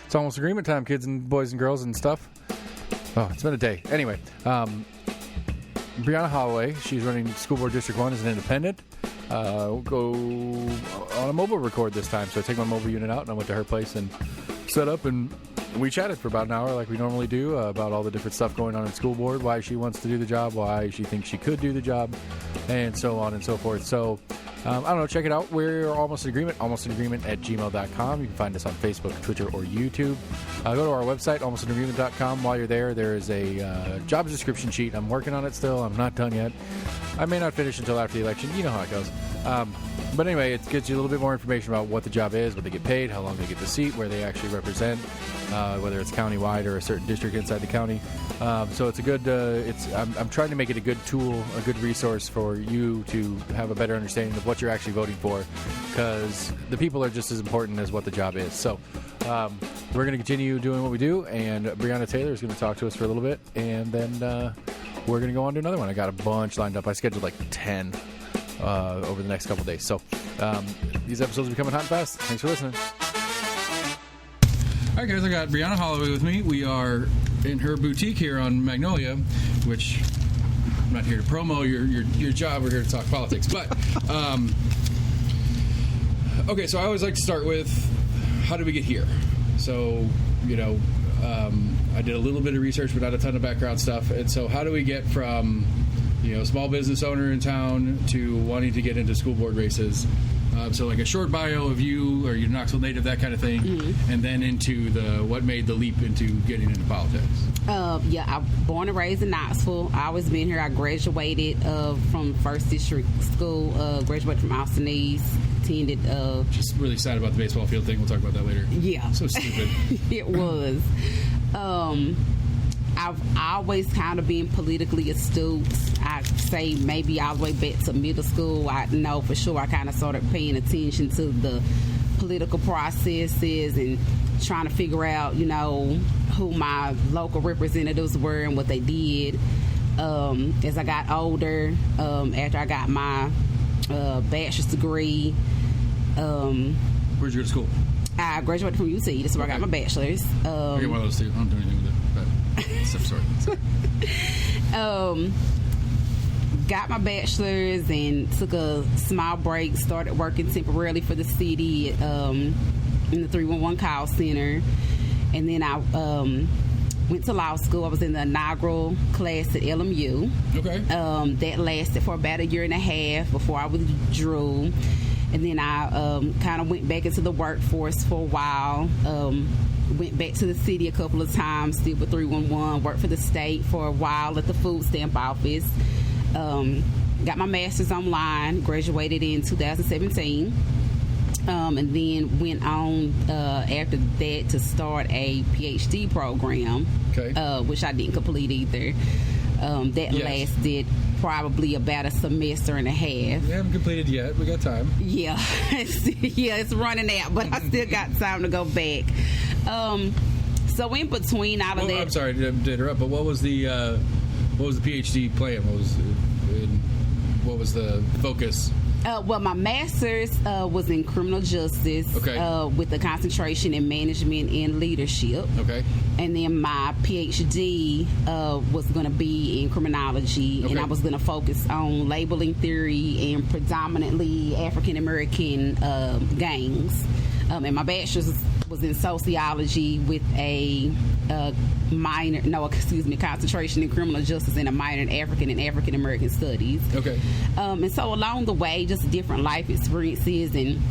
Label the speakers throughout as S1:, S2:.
S1: It's almost agreement time, kids and boys and girls and stuff. Oh, it's been a day. Anyway, Breyauna Holloway, she's running School Board District 1 as an independent. We'll go on a mobile record this time. So I take my mobile unit out and I went to her place and set up, and we chatted for about an hour like we normally do about all the different stuff going on in school board, why she wants to do the job, why she thinks she could do the job, and so on and so forth. So I don't know, check it out. We're Almost in Agreement, almostinagreement@gmail.com. You can find us on Facebook, Twitter, or YouTube. Go to our website, almostinagreement.com. While you're there, there is a job description sheet. I'm working on it still. I'm not done yet. I may not finish until after the election. You know how it goes. But anyway, it gives you a little bit more information about what the job is, what they get paid, how long they get the seat, where they actually represent, whether it's county-wide or a certain district inside the county. So it's a good, I'm trying to make it a good tool, a good resource for you to have a better understanding of what you're actually voting for, because the people are just as important as what the job is. So we're going to continue doing what we do, and Breyauna Taylor is going to talk to us for a little bit, and then we're going to go on to another one. I got a bunch lined up. I scheduled like 10 over the next couple days. So these episodes will be coming hot and fast. Thanks for listening. All right, guys, I got Breyauna Holloway with me. We are in her boutique here on Magnolia, which I'm not here to promo your job. We're here to talk politics. But, okay, so I always like to start with, how did we get here? So, I did a little bit of research, but not a ton of background stuff. And so how do we get from, small business owner in town to wanting to get into school board races? So like a short bio of you, or you're Knoxville native, that kind of thing, and then into what made the leap into getting into politics.
S2: I'm born and raised in Knoxville. I always been here. I graduated from First District School, graduated from Austin East, attended...
S1: Just really sad about the baseball field thing. We'll talk about that later.
S2: Yeah.
S1: So stupid.
S2: It was. I've always kind of been politically astute. I'd say maybe all the way back to middle school. I know for sure I kind of started paying attention to the political processes and trying to figure out, who my local representatives were and what they did. As I got older, after I got my bachelor's degree.
S1: Where'd you go to school?
S2: I graduated from UT. That's where I got my bachelor's.
S1: I get one of those two. I don't do anything with it. Sorry.
S2: Got my bachelor's and took a small break. Started working temporarily for the city in the 311 call center, and then I went to law school. I was in the inaugural class at LMU.
S1: Okay.
S2: That lasted for about a year and a half before I withdrew. And then I kind of went back into the workforce for a while. Went back to the city a couple of times, did with 311, worked for the state for a while at the food stamp office. Got my master's online, graduated in 2017. And then went on after that to start a PhD program, which I didn't complete either. Lasted probably about a semester and a half.
S1: We haven't completed yet. We got time.
S2: Yeah. It's running out, but I still got time to go back. So in between all of that...
S1: I'm sorry to interrupt, but what was the PhD plan? What was the focus?
S2: Well, my master's was in criminal justice with a concentration in management and leadership. Okay. And then my PhD was going to be in criminology, and I was going to focus on labeling theory and predominantly African-American gangs. And my bachelor's was in sociology with a concentration in criminal justice and a minor in African American studies. Okay. And so along the way, just different life experiences and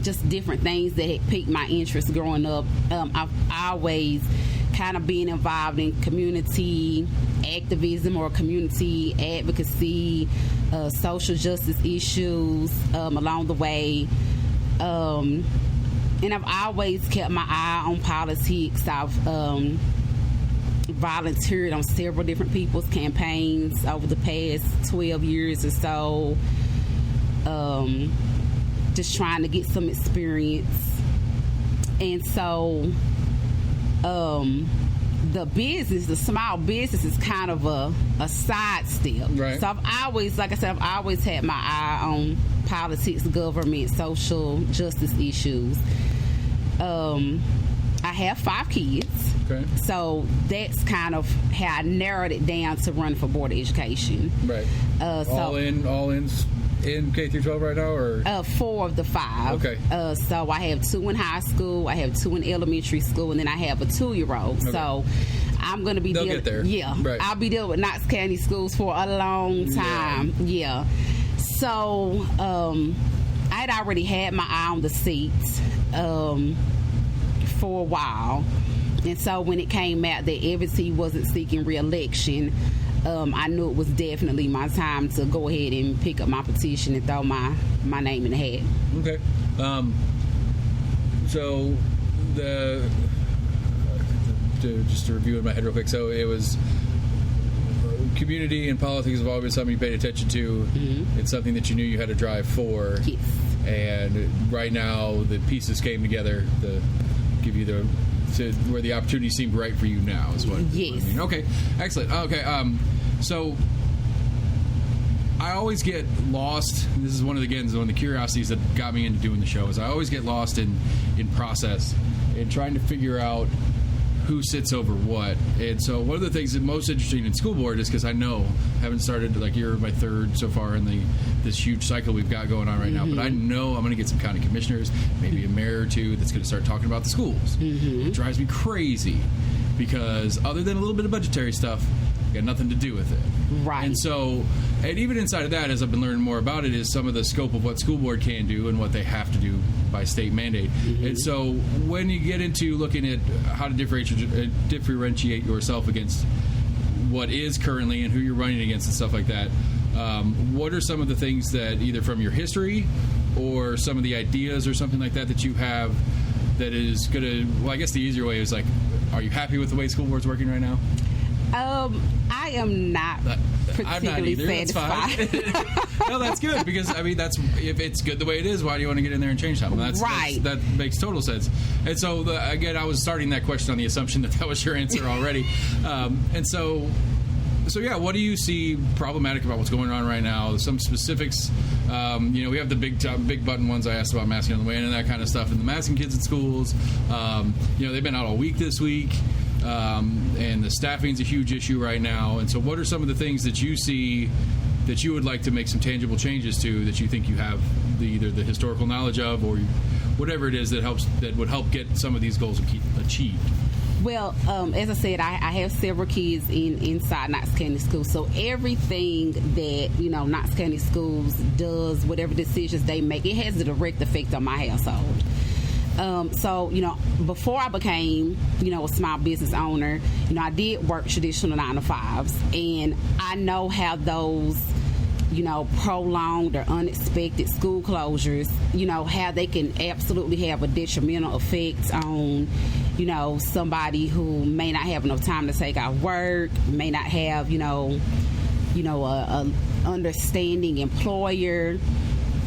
S2: just different things that had piqued my interest growing up. I've always kind of been involved in community activism or community advocacy, social justice issues along the way. And I've always kept my eye on politics. I've volunteered on several different people's campaigns over the past 12 years or so. Just trying to get some experience. And so the small business is kind of a sidestep. Right. So I've always had my eye on politics, government, social justice issues. I I have 5 kids.
S1: Okay.
S2: So that's kind of how I narrowed it down to run for Board of Education.
S1: Right. All in K through 12 right now, or
S2: 4 of the 5.
S1: Okay.
S2: So I have 2 in high school, I have 2 in elementary school, and then I have a 2-year-old. Okay. So I'm going to be
S1: get there.
S2: Yeah. Right. I'll be dealing with Knox County schools for a long time. Yeah. So I had already had my eye on the seats for a while. And so when it came out that Everty wasn't seeking re-election, I knew it was definitely my time to go ahead and pick up my petition and throw my name in the hat.
S1: Okay. So just to review in my head real quick, so it was community and politics have always been something you paid attention to. Mm-hmm. It's something that you knew you had to drive for.
S2: Yes.
S1: And right now the pieces came together to give you where the opportunity seemed right for you now is what.
S2: Yes.
S1: I mean. Okay. Excellent. Okay. So I always get lost. This is one of the curiosities that got me into doing the show. Is I always get lost in process and trying to figure out who sits over what. And so one of the things that's most interesting in school board is because I know, haven't started, like you're my 3rd so far in this huge cycle we've got going on right now, but I know I'm going to get some county commissioners, maybe a mayor or 2 that's going to start talking about the schools. It drives me crazy because other than a little bit of budgetary stuff, got nothing to do with it.
S2: Right.
S1: And so, and even inside of that, as I've been learning more about it, is some of the scope of what school board can do and what they have to do by state mandate. And so when you get into looking at how to differentiate yourself against what is currently and who you're running against and stuff like that, what are some of the things that either from your history or some of the ideas or something like that you have that is going to, well, I guess the easier way is like, are you happy with the way school board's working right now?
S2: I am not particularly satisfied.
S1: That's fine. No, that's good because I mean that's if it's good the way it is, why do you want to get in there and change something? That makes total sense. And so again, I was starting that question on the assumption that was your answer already. And so yeah, what do you see problematic about what's going on right now? Some specifics. We have the big button ones I asked about masking on the way in and that kind of stuff, and the masking kids in schools. They've been out all week this week. And the staffing's a huge issue right now. And so what are some of the things that you see that you would like to make some tangible changes to that you think you have either the historical knowledge of or whatever it is that would help get some of these goals achieved?
S2: Well, as I said, I have several kids inside Knox County Schools, so everything that Knox County Schools does, whatever decisions they make, it has a direct effect on my household. So before I became, a small business owner, I did work traditional 9-to-5s, and I know how those, prolonged or unexpected school closures, how they can absolutely have a detrimental effect on, somebody who may not have enough time to take off work, may not have, a understanding employer.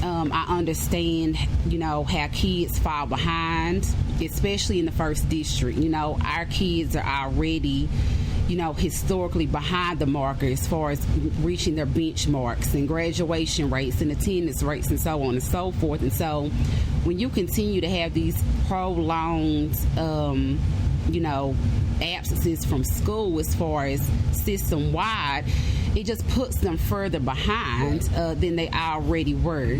S2: I understand, how kids fall behind, especially in the first district. Our kids are already, historically behind the marker as far as reaching their benchmarks and graduation rates and attendance rates and so on and so forth. And so when you continue to have these prolonged, absences from school as far as system-wide, it just puts them further behind than they already were.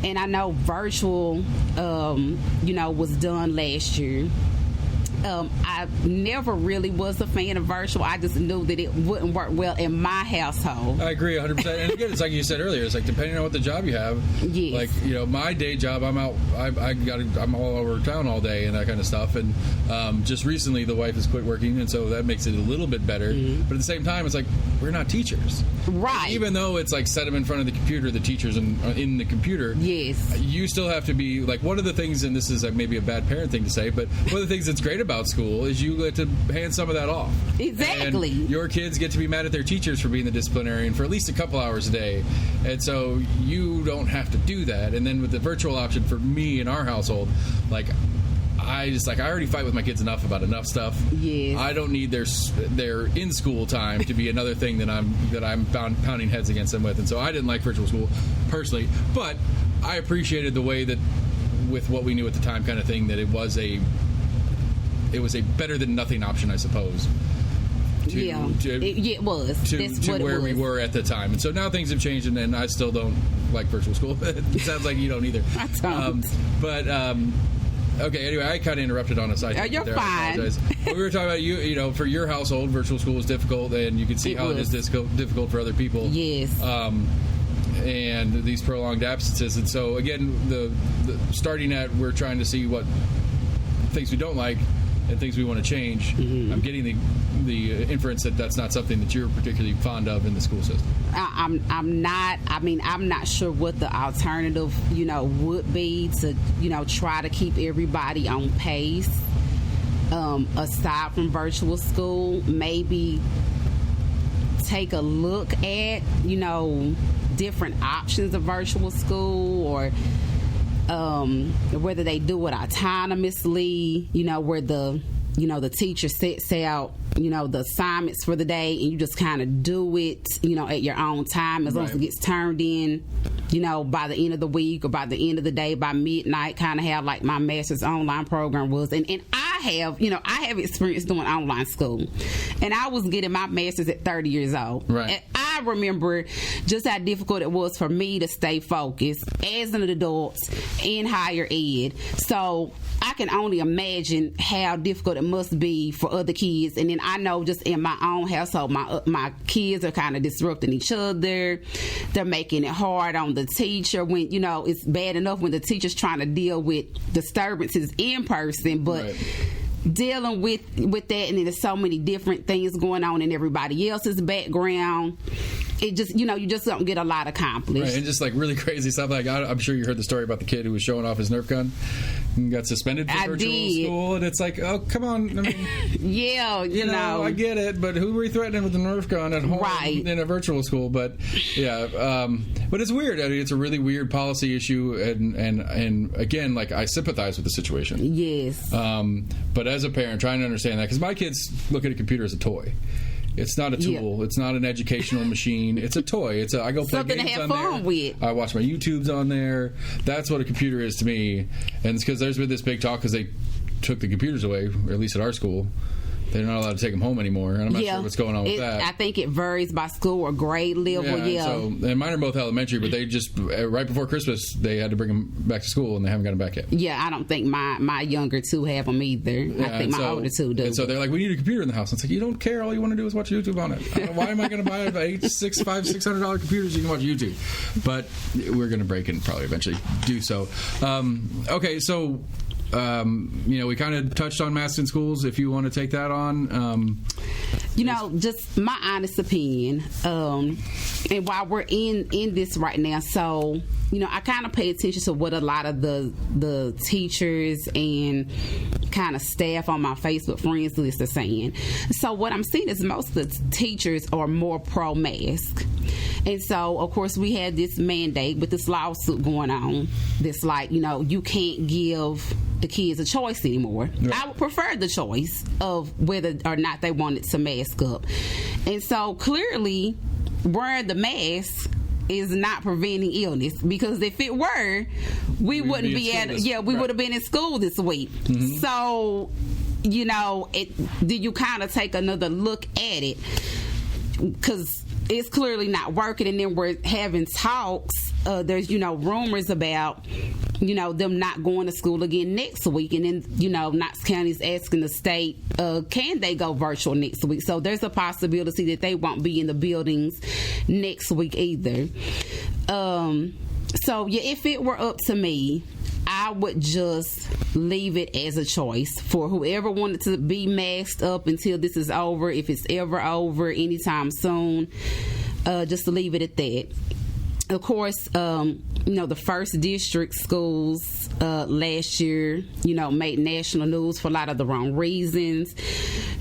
S2: And I know virtual, was done last year. I never really was a fan of virtual. I just knew that it wouldn't work well in my household.
S1: I agree 100%. And again, it's like you said earlier, it's like depending on what the job you have.
S2: Yes.
S1: Like, my day job, I'm out, I'm all over town all day and that kind of stuff. And just recently the wife has quit working, and so that makes it a little bit better. Mm-hmm. But at the same time, it's like, we're not teachers.
S2: Right.
S1: Like, even though it's like set them in front of the computer, the teachers in the computer.
S2: Yes.
S1: You still have to be, like, one of the things, and this is maybe a bad parent thing to say, but one of the things that's great about school is you get to hand some of that off.
S2: Exactly.
S1: And your kids get to be mad at their teachers for being the disciplinarian for at least a couple hours a day. And so you don't have to do that. And then with the virtual option for me in our household, like, I already fight with my kids enough about enough stuff.
S2: Yes.
S1: I don't need their in school time to be another thing that I'm pounding heads against them with. And so I didn't like virtual school personally, but I appreciated the way that with what we knew at the time kind of thing, that it was a it was a better than nothing option, I suppose.
S2: It was.
S1: To where we were at the time. And so now things have changed, and I still don't like virtual school. It sounds like you don't either.
S2: I don't.
S1: Okay, anyway, I kind of interrupted on a side.
S2: You're
S1: there.
S2: fine.
S1: I apologize. We were talking about, you know, for your household, virtual school is difficult, and you can see how it is difficult for other people.
S2: Yes.
S1: And these prolonged absences. And so, again, the starting at, we're trying to see what things we don't like and things we want to change. Mm-hmm. I'm getting the inference that that's not something that you're particularly fond of in the school system.
S2: I'm not. I mean, I'm not sure what the alternative, you know, would be to, you know, try to keep everybody on pace. Aside from virtual school, maybe take a look at, you know, different options of virtual school, or whether they do it autonomously, you know, where the teacher sets out, you know, the assignments for the day, and you just kind of do it, you know, at your own time, as long as it gets turned in, you know, by the end of the week or by the end of the day, by midnight, kind of have like my master's online program was. And I have experience doing online school, and I was getting my master's at 30 years old.
S1: Right.
S2: And I remember just how difficult it was for me to stay focused as an adult in higher ed. So I can only imagine how difficult it must be for other kids. And then I know just in my own household, my kids are kind of disrupting each other. They're making it hard on the teacher when, you know, it's bad enough when the teacher's trying to deal with disturbances in person, but dealing with that, and then there's so many different things going on in everybody else's background. It just, you know, you just don't get a lot accomplished.
S1: Right, and just like really crazy stuff. Like I'm sure you heard the story about the kid who was showing off his Nerf gun and got suspended for virtual school. And it's like, oh, come on. I mean,
S2: yeah, you know,
S1: I get it, but who were you threatening with a Nerf gun at home in a virtual school? But yeah, but it's weird. I mean, it's a really weird policy issue, and again, like, I sympathize with the situation.
S2: Yes.
S1: But as a parent, trying to understand that, because my kids look at a computer as a toy. It's not a tool. Yeah. It's not an educational machine. It's a toy. I go play
S2: something
S1: games
S2: to have
S1: on
S2: fun
S1: there.
S2: With.
S1: I watch my YouTubes on there. That's what a computer is to me. And it's because there's been this big talk because they took the computers away, or at least at our school. They're not allowed to take them home anymore, and I'm not sure what's going on with that. I
S2: think it varies by school or grade level.
S1: And mine are both elementary, but they just right before Christmas they had to bring them back to school, and they haven't got them back yet.
S2: Yeah, I don't think my younger two have them either. I think my older two do.
S1: And so they're like, we need a computer in the house. It's like, you don't care. All you want to do is watch YouTube on it. Why am I going to buy $600 computers so you can watch YouTube? But we're going to break it and probably eventually do so. Okay, so. You know, we kind of touched on Madison Schools. If you want to take that on,
S2: you know, just my honest opinion. And while we're in this right now, so you know, I kind of pay attention to what a lot of the teachers and kind of staff on my Facebook friends list are saying. So what I'm seeing is most of the teachers are more pro-mask. And so, of course, we had this mandate with this lawsuit going on. This, like, you know, you can't give the kids a choice anymore. Right. I would prefer the choice of whether or not they wanted to mask up. And so, clearly, wearing the mask is not preventing illness, because if it were, we wouldn't be we would have been in school this week. Mm-hmm. So, you know, do you kind of take another look at it? Because it's clearly not working, and then we're having talks. There's, you know, rumors about, you know, them not going to school again next week, and then, you know, Knox County's asking the state, can they go virtual next week? So there's a possibility that they won't be in the buildings next week either. So yeah, if it were up to me, I would just leave it as a choice for whoever wanted to be masked up until this is over, if it's ever over anytime soon, just to leave it at that. Of course, you know, the first district schools last year, you know, made national news for a lot of the wrong reasons.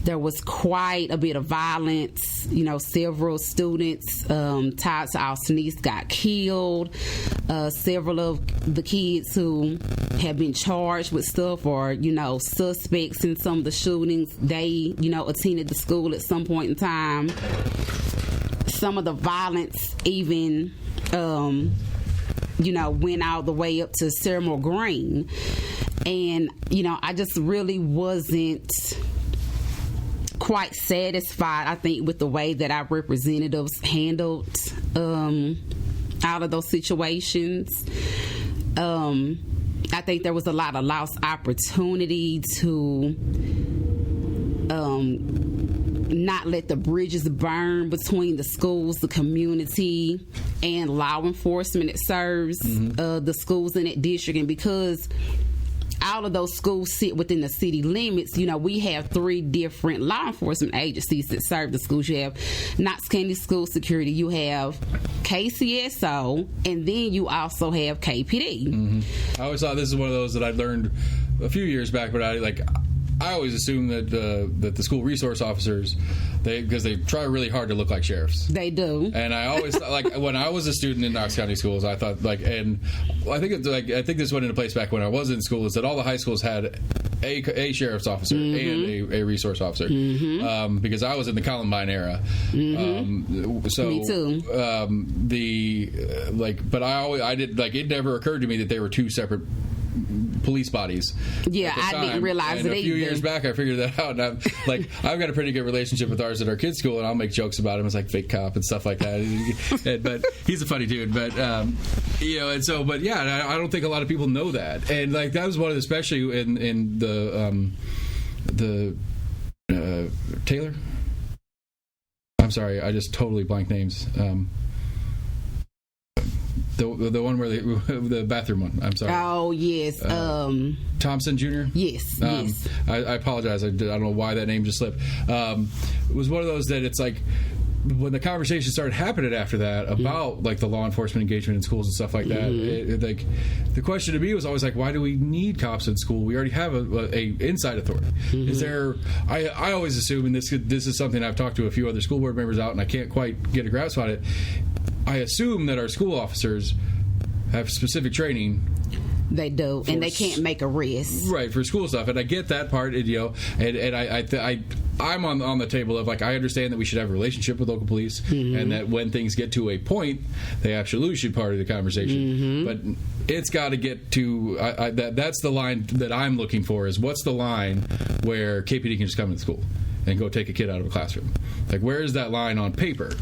S2: There was quite a bit of violence. You know, several students tied to our SNCs got killed. Several of the kids who have been charged with stuff, or, you know, suspects in some of the shootings, they, you know, attended the school at some point in time. Some of the violence even you know, went all the way up to Seymour Green. And, I just really wasn't quite satisfied, I think, with the way that our representatives handled all of those situations. I think there was a lot of lost opportunity to not let the bridges burn between the schools, the community, and law enforcement that serves the schools in that district. And because all of those schools sit within the city limits, we have 3 different law enforcement agencies that serve the schools. You have Knox County School Security, you have KCSO, and then you also have KPD.
S1: I always thought this is one of those that I learned a few years back, but I always assumed that the school resource officers, because they try really hard to look like sheriffs.
S2: They do.
S1: And I always thought, when I was a student in Knox County Schools, I thought and I think this went into place back when I was in school, is that all the high schools had a sheriff's officer and a resource officer, because I was in the Columbine era. So
S2: me too.
S1: But I did it never occurred to me that they were 2 separate police bodies.
S2: Yeah, I didn't realize it.
S1: A few years back, I figured that out. And I've got a pretty good relationship with ours at our kids' school, and I'll make jokes about him as fake cop and stuff like that. But he's a funny dude. But I don't think a lot of people know that. And that was one of the, especially in the Taylor. I'm sorry, I just totally blanked names. The one where the bathroom one. I'm sorry.
S2: Oh yes.
S1: Thompson Jr.
S2: Yes. Yes.
S1: I apologize. I don't know why that name just slipped. It was one of those that it's when the conversation started happening after that about the law enforcement engagement in schools and stuff like that. The question to me was always why do we need cops in school? We already have a inside authority. Is there? I always assume, and this is something I've talked to a few other school board members out, and I can't quite get a grasp on it. I assume that our school officers have specific training.
S2: They do, and they can't make arrests.
S1: Right, for school stuff, and I get that part, and I'm on the table of I understand that we should have a relationship with local police, and that when things get to a point, they absolutely should be part of the conversation. But it's got to get to that's the line that I'm looking for. Is what's the line where KPD can just come into school and go take a kid out of a classroom? Where is that line on paper?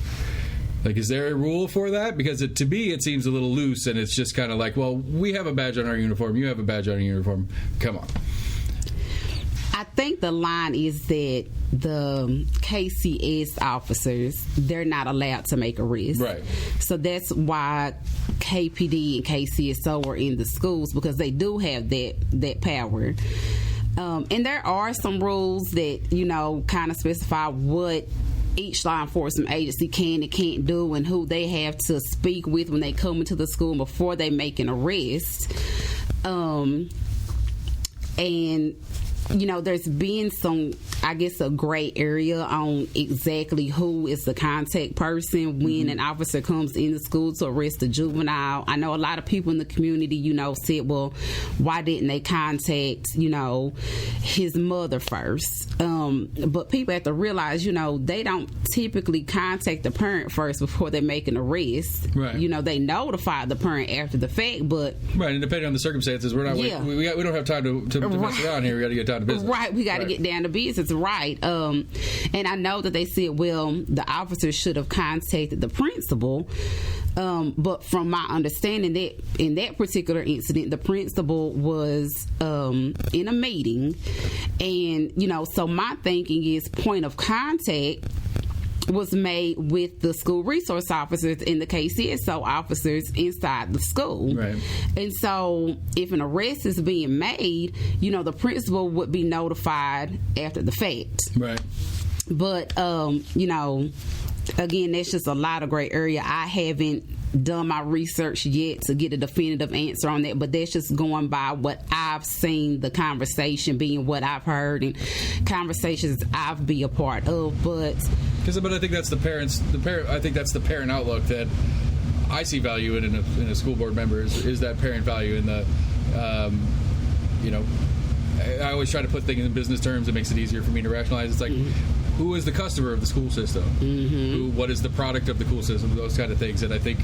S1: Is there a rule for that? Because to me, it seems a little loose, and it's just kind of well, we have a badge on our uniform, you have a badge on your uniform. Come on.
S2: I think the line is that the KCS officers, they're not allowed to make arrests.
S1: Right.
S2: So that's why KPD and KCSO are in the schools, because they do have that power. And there are some rules that, kind of specify what each law enforcement agency can and can't do, and who they have to speak with when they come into the school before they make an arrest. And there's been some, I guess, a gray area on exactly who is the contact person when an officer comes in the school to arrest a juvenile. I know a lot of people in the community, said, well, why didn't they contact, his mother first? But people have to realize, they don't typically contact the parent first before they make an arrest.
S1: Right.
S2: They notify the parent after the fact, but...
S1: Right, and depending on the circumstances, we're not... Yeah. We don't have time to mess around here. We got to get down to business.
S2: Right, we got to get down to business. Right. And I know that they said, well, the officer should have contacted the principal. But from my understanding, that in that particular incident, the principal was in a meeting. And, so my thinking is point of contact was made with the school resource officers and the KCSO officers inside the school.
S1: Right.
S2: And so if an arrest is being made, the principal would be notified after the fact.
S1: Right.
S2: But, again, that's just a lot of gray area. I haven't done my research yet to get a definitive answer on that, but that's just going by what I've seen, the conversation being what I've heard and conversations I've been a part of. But
S1: I think that's I think that's the parent outlook that I see value in a school board member is that parent value in the I always try to put things in business terms. It makes it easier for me to rationalize. It's who is the customer of the school system? What is the product of the school system? Those kind of things. And I think,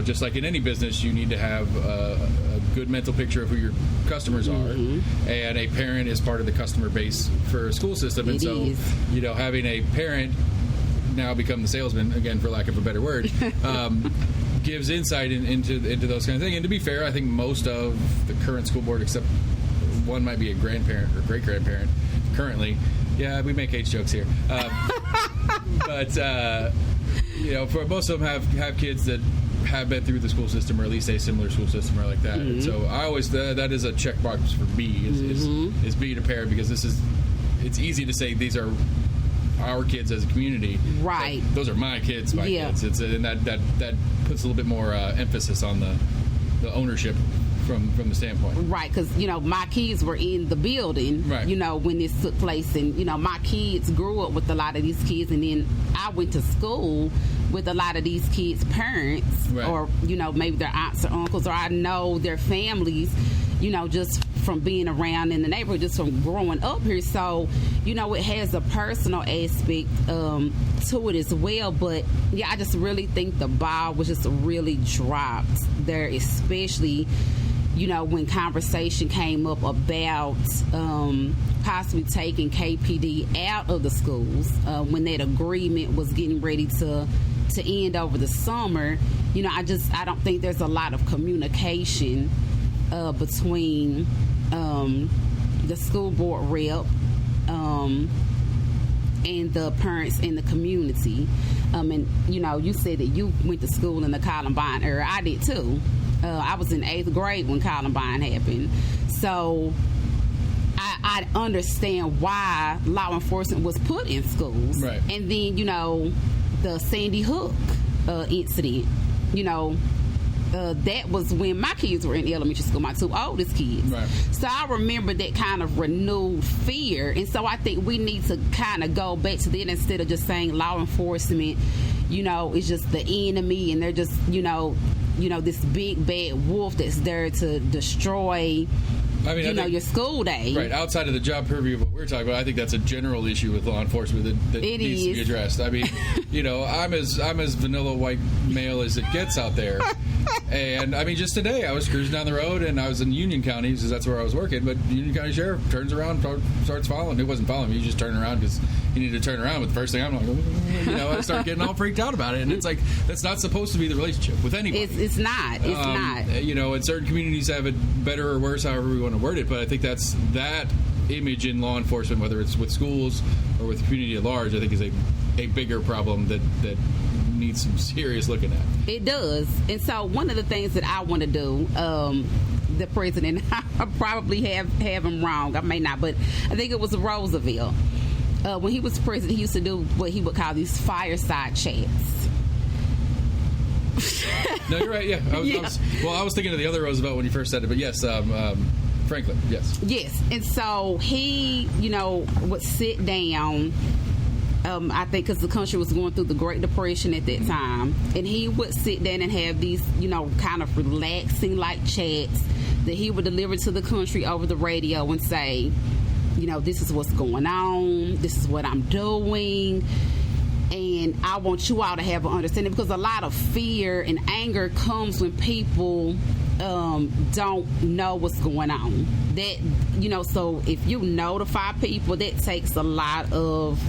S1: just like in any business, you need to have a good mental picture of who your customers are, and a parent is part of the customer base for a school system. And so, having a parent now become the salesman, again, for lack of a better word, gives insight into those kind of things. And to be fair, I think most of the current school board, except one might be a grandparent or great-grandparent currently. Yeah, we make age jokes here. But, for most of them have kids that have been through the school system, or at least a similar school system, or like that. And so I always, that is a checkbox for me, is being a parent, because it's easy to say these are our kids as a community.
S2: Right.
S1: Those are my kids, kids. And that puts a little bit more emphasis on the ownership from the standpoint.
S2: Right, because, my kids were in the building,
S1: right,
S2: when this took place. And, my kids grew up with a lot of these kids. And then I went to school with a lot of these kids' parents,
S1: right,
S2: or, maybe their aunts or uncles, or I know their families, just from being around in the neighborhood, just from growing up here. So, it has a personal aspect to it as well. But, yeah, I just really think the ball was just really dropped there, especially, when conversation came up about possibly taking KPD out of the schools, when that agreement was getting ready to end over the summer. I don't think there's a lot of communication between the school board rep and the parents in the community. And, you said that you went to school in the Columbine era. I did too. I was in 8th grade when Columbine happened. So I understand why law enforcement was put in schools.
S1: Right.
S2: And then, the Sandy Hook incident, that was when my kids were in elementary school, my 2 oldest kids.
S1: Right.
S2: So I remember that kind of renewed fear. And so I think we need to kind of go back to that, instead of just saying law enforcement, is just the enemy, and they're just, this big bad wolf that's there to destroy I think, your school day.
S1: Right, outside of the job purview of what we're talking about, I think that's a general issue with law enforcement that needs to be addressed. I mean, I'm as vanilla white male as it gets out there. And, I mean, just today I was cruising down the road, and I was in Union County, because that's where I was working, but the Union County Sheriff turns around, starts following. He wasn't following me, he just turned around because he needed to turn around. But the first thing I'm like, I start getting all freaked out about it. And it's like, that's not supposed to be the relationship with anybody.
S2: It's not. It's not.
S1: And certain communities have it better or worse, however we want to word it, but I think that image in law enforcement, whether it's with schools or with the community at large, I think is a bigger problem that needs some serious looking at.
S2: It does. And so one of the things that I want to do, the president, I probably have him wrong, I may not, but I think it was Roosevelt. When he was president, he used to do what he would call these fireside chats.
S1: No, you're right. Yeah, I was thinking of the other Roosevelt when you first said it, but yes, Franklin. Yes. And so he, would sit down. I think because the country was going through the Great Depression at that time, and he would sit down and have these, kind of relaxing like chats that he would deliver to the country over the radio and say, this is what's going on, this is what I'm doing. And I want you all to have an understanding, because a lot of fear and anger comes when people don't know what's going on. That, so if you notify people, that takes a lot of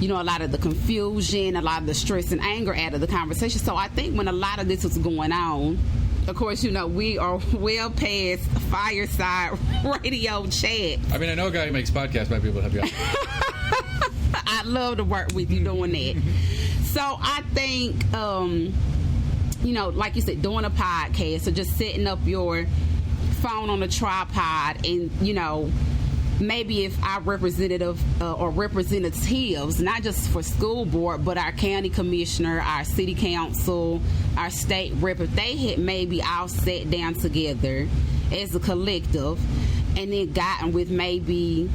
S1: the confusion, a lot of the stress and anger out of the conversation. So I think when a lot of this was going on, of course, we are well past fireside radio chat. I mean, I know a guy who makes podcasts might be able to help you out.
S2: I'd love to work with you doing that. So I think, like you said, doing a podcast, or just setting up your phone on a tripod, and, maybe if our representative or representatives, not just for school board, but our county commissioner, our city council, our state rep, if they had maybe all sat down together as a collective and then gotten with maybe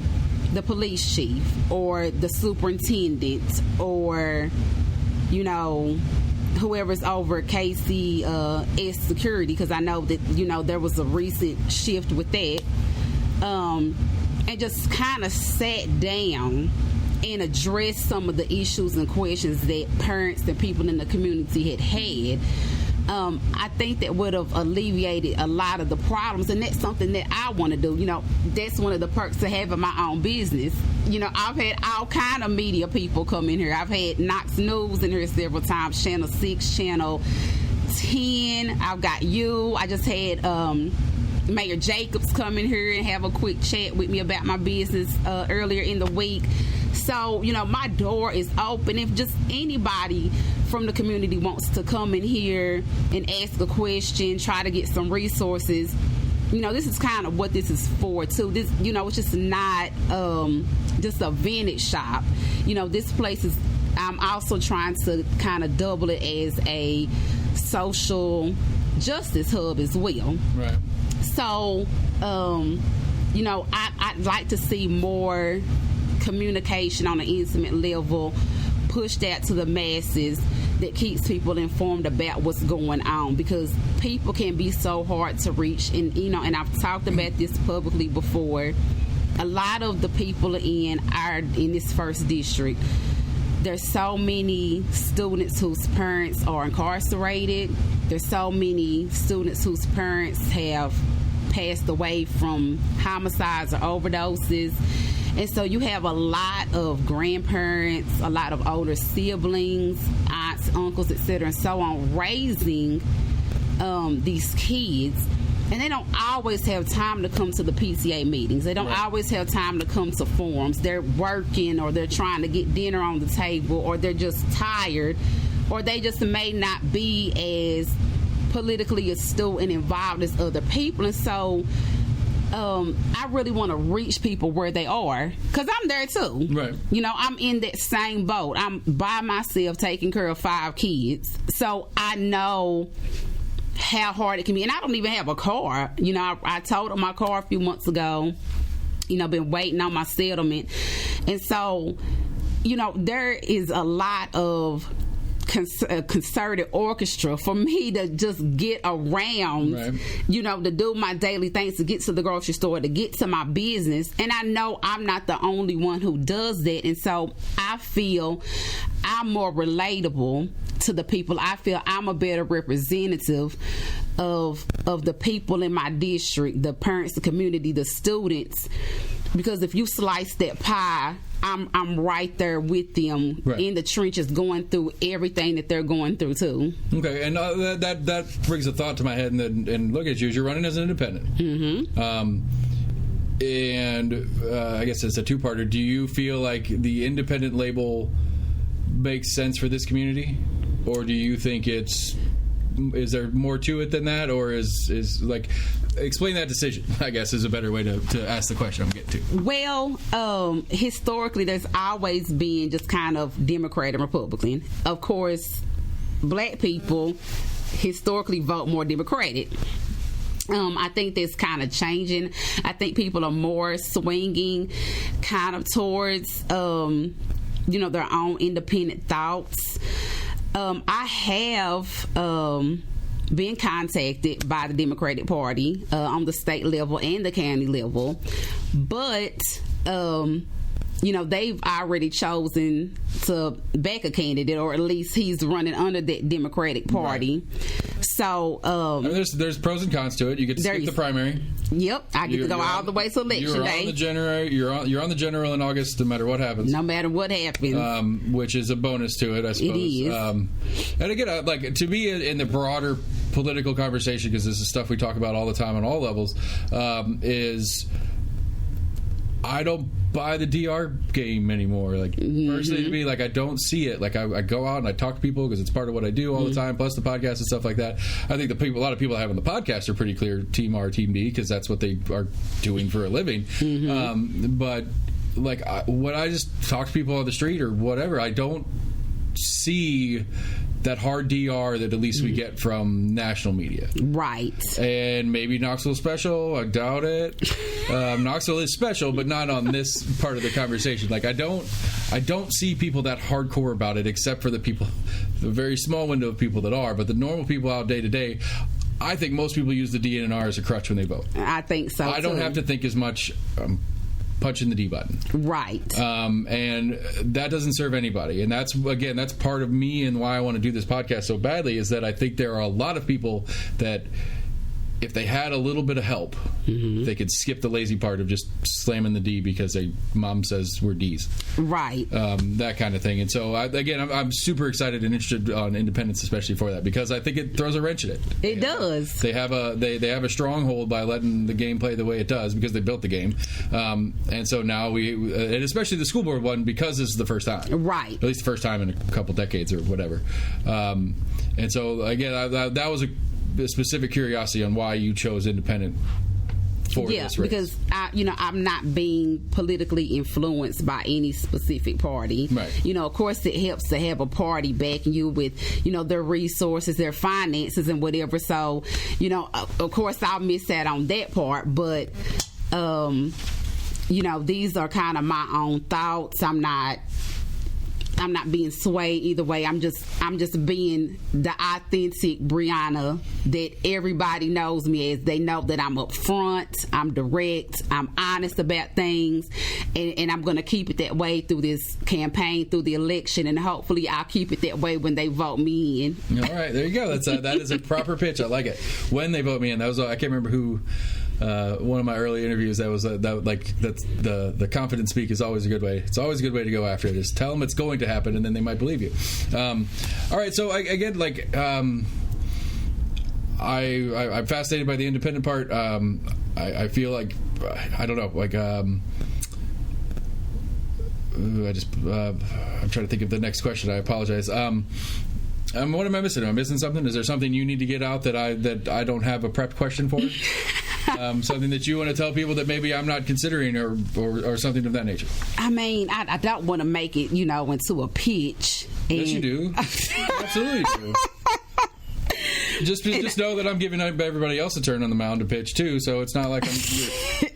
S2: the police chief or the superintendent or, whoever's over KCS security, because I know that, there was a recent shift with that. And just kind of sat down and addressed some of the issues and questions that parents and people in the community had. I think that would have alleviated a lot of the problems, and that's something that I want to do. That's one of the perks of having my own business. I've had all kind of media people come in here. I've had Knox News in here several times, Channel 6, Channel 10. I've got you. I just had Mayor Jacobs come in here and have a quick chat with me about my business earlier in the week. So, my door is open. If just anybody from the community wants to come in here and ask a question, try to get some resources, this is kind of what this is for, too. This, it's just not just a vintage shop. This place is, I'm also trying to kind of double it as a social justice hub as well.
S1: Right.
S2: So, I'd like to see more communication on an intimate level pushed out to the masses that keeps people informed about what's going on, because people can be so hard to reach. And and I've talked about this publicly before. A lot of the people in this first district, there's so many students whose parents are incarcerated. There's so many students whose parents have passed away from homicides or overdoses. And so you have a lot of grandparents, a lot of older siblings, aunts, uncles, etc., and so on, raising these kids. And they don't always have time to come to the PTA meetings. They don't always have time to come to forums. They're working, or they're trying to get dinner on the table, or they're just tired, or they just may not be as politically astute and involved as other people. And so I really want to reach people where they are, because I'm there too.
S1: Right.
S2: I'm in that same boat. I'm by myself taking care of 5 kids. So I know how hard it can be. And I don't even have a car. I totaled my car a few months ago. Been waiting on my settlement. And so, there is a lot of concerted orchestra for me to just get around, to do my daily things, to get to the grocery store, to get to my business. And I know I'm not the only one who does that. And so I feel I'm more relatable to the people. I feel I'm a better representative of the people in my district, the parents, the community, the students. Because if you slice that pie, I'm right there with them in the trenches, going through everything that they're going through too.
S1: Okay, and that brings a thought to my head. And look at you, you're running as an independent. Mm-hmm. I guess it's a two-parter. Do you feel like the independent label makes sense for this community, or do you think is there more to it than that, or is like, explain that decision, I guess, is a better way to ask the question I'm getting to.
S2: Well, historically, there's always been just kind of Democrat and Republican. Of course, black people historically vote more Democratic. I think that's kind of changing. I think people are more swinging kind of towards, their own independent thoughts. I have been contacted by the Democratic Party on the state level and the county level, but they've already chosen to back a candidate, or at least he's running under that Democratic Party. Right. So
S1: there's pros and cons to it. You get to skip the primary.
S2: Yep, I get to go all the way to election day.
S1: You're on the general in August, no matter what happens.
S2: No matter what happens,
S1: which is a bonus to it, I suppose. It is. And again, like, to be in the broader political conversation, because this is stuff we talk about all the time on all levels, is I don't buy the DR game anymore. Like, personally, to me, like, I don't see it. Like, I go out and I talk to people because it's part of what I do all the time, plus the podcast and stuff like that. I think a lot of people I have on the podcast are pretty clear Team R, Team D, because that's what they are doing for a living. But like, when I just talk to people on the street or whatever, I don't see that hard DR that at least we get from national media. Right. And maybe Knoxville special, I doubt it. Knoxville is special, but not on this part of the conversation. Like, I don't see people that hardcore about it, except for the very small window of people that are. But the normal people out day to day, I think most people use the DNR as a crutch when they vote.
S2: I think so,
S1: I don't have to think as much punching the D button.
S2: Right.
S1: And that doesn't serve anybody. And that's part of me and why I want to do this podcast so badly, is that I think there are a lot of people that, if they had a little bit of help, they could skip the lazy part of just slamming the D because mom says we're Ds.
S2: Right.
S1: That kind of thing. And so, I'm super excited and interested on independence, especially for that, because I think it throws a wrench in it.
S2: It does.
S1: They have a stronghold by letting the game play the way it does, because they built the game. And so now and especially the school board one, because this is the first time.
S2: Right.
S1: At least the first time in a couple decades or whatever. And so, again, that was a specific curiosity on why you chose independent for this race. Because
S2: I'm not being politically influenced by any specific party.
S1: Right.
S2: Of course it helps to have a party backing you with their resources, their finances, and whatever. So of course I'll miss out on that part, but these are kind of my own thoughts. I'm not being swayed either way. I'm just being the authentic Breyauna that everybody knows me as. They know that I'm upfront, I'm direct, I'm honest about things, and I'm going to keep it that way through this campaign, through the election, and hopefully I'll keep it that way when they vote me in.
S1: All right, there you go. That is a proper pitch. I like it. When they vote me in, I can't remember who. One of my early interviews, the confident speak is always a good way. It's always a good way to go after it. Is tell them it's going to happen, and then they might believe you. All right, so I'm fascinated by the independent part. I feel like I don't know, like I'm trying to think of the next question. I apologize. What am I missing? Am I missing something? Is there something you need to get out that I don't have a prepped question for? Something that you want to tell people that maybe I'm not considering, or something of that nature?
S2: I mean, I don't want to make it, into a pitch.
S1: Yes, you do. Absolutely do. Just know that I'm giving everybody else a turn on the mound to pitch too, so it's not like I'm.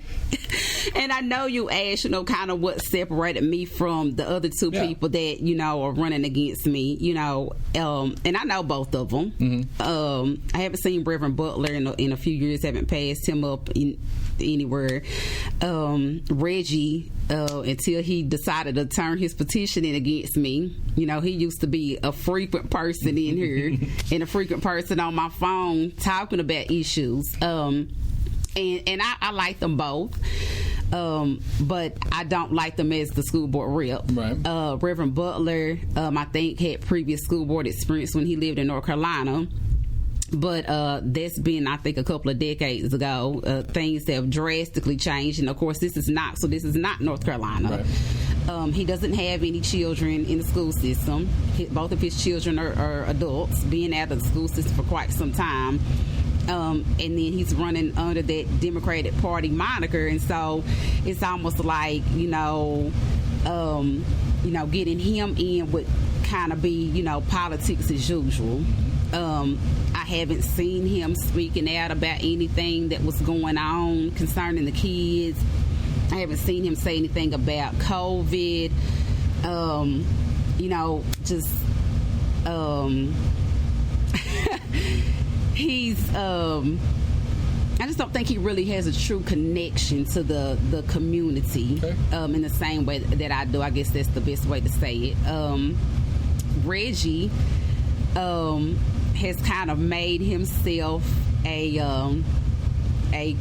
S2: And I know you asked, kind of what separated me from the other two people that, are running against me, and I know both of them. Mm-hmm. I haven't seen Reverend Butler in a few years, haven't passed him up anywhere. Reggie, until he decided to turn his petition in against me, he used to be a frequent person in here and a frequent person on my phone talking about issues. And I like them both. But I don't like them as the school board rep.
S1: Right.
S2: Reverend Butler, I think, had previous school board experience when he lived in North Carolina. But that's been, I think, a couple of decades ago. Things have drastically changed. And, of course, this is Knox, so this is not North Carolina. Right. He doesn't have any children in the school system. Both of his children are adults, being out of the school system for quite some time. And then he's running under that Democratic Party moniker, and so it's almost like getting him in would kind of be politics as usual. I haven't seen him speaking out about anything that was going on concerning the kids. I haven't seen him say anything about COVID. He's I just don't think he really has a true connection to the community.
S1: Okay.
S2: In the same way that I do. I guess that's the best way to say it. Reggie has kind of made himself a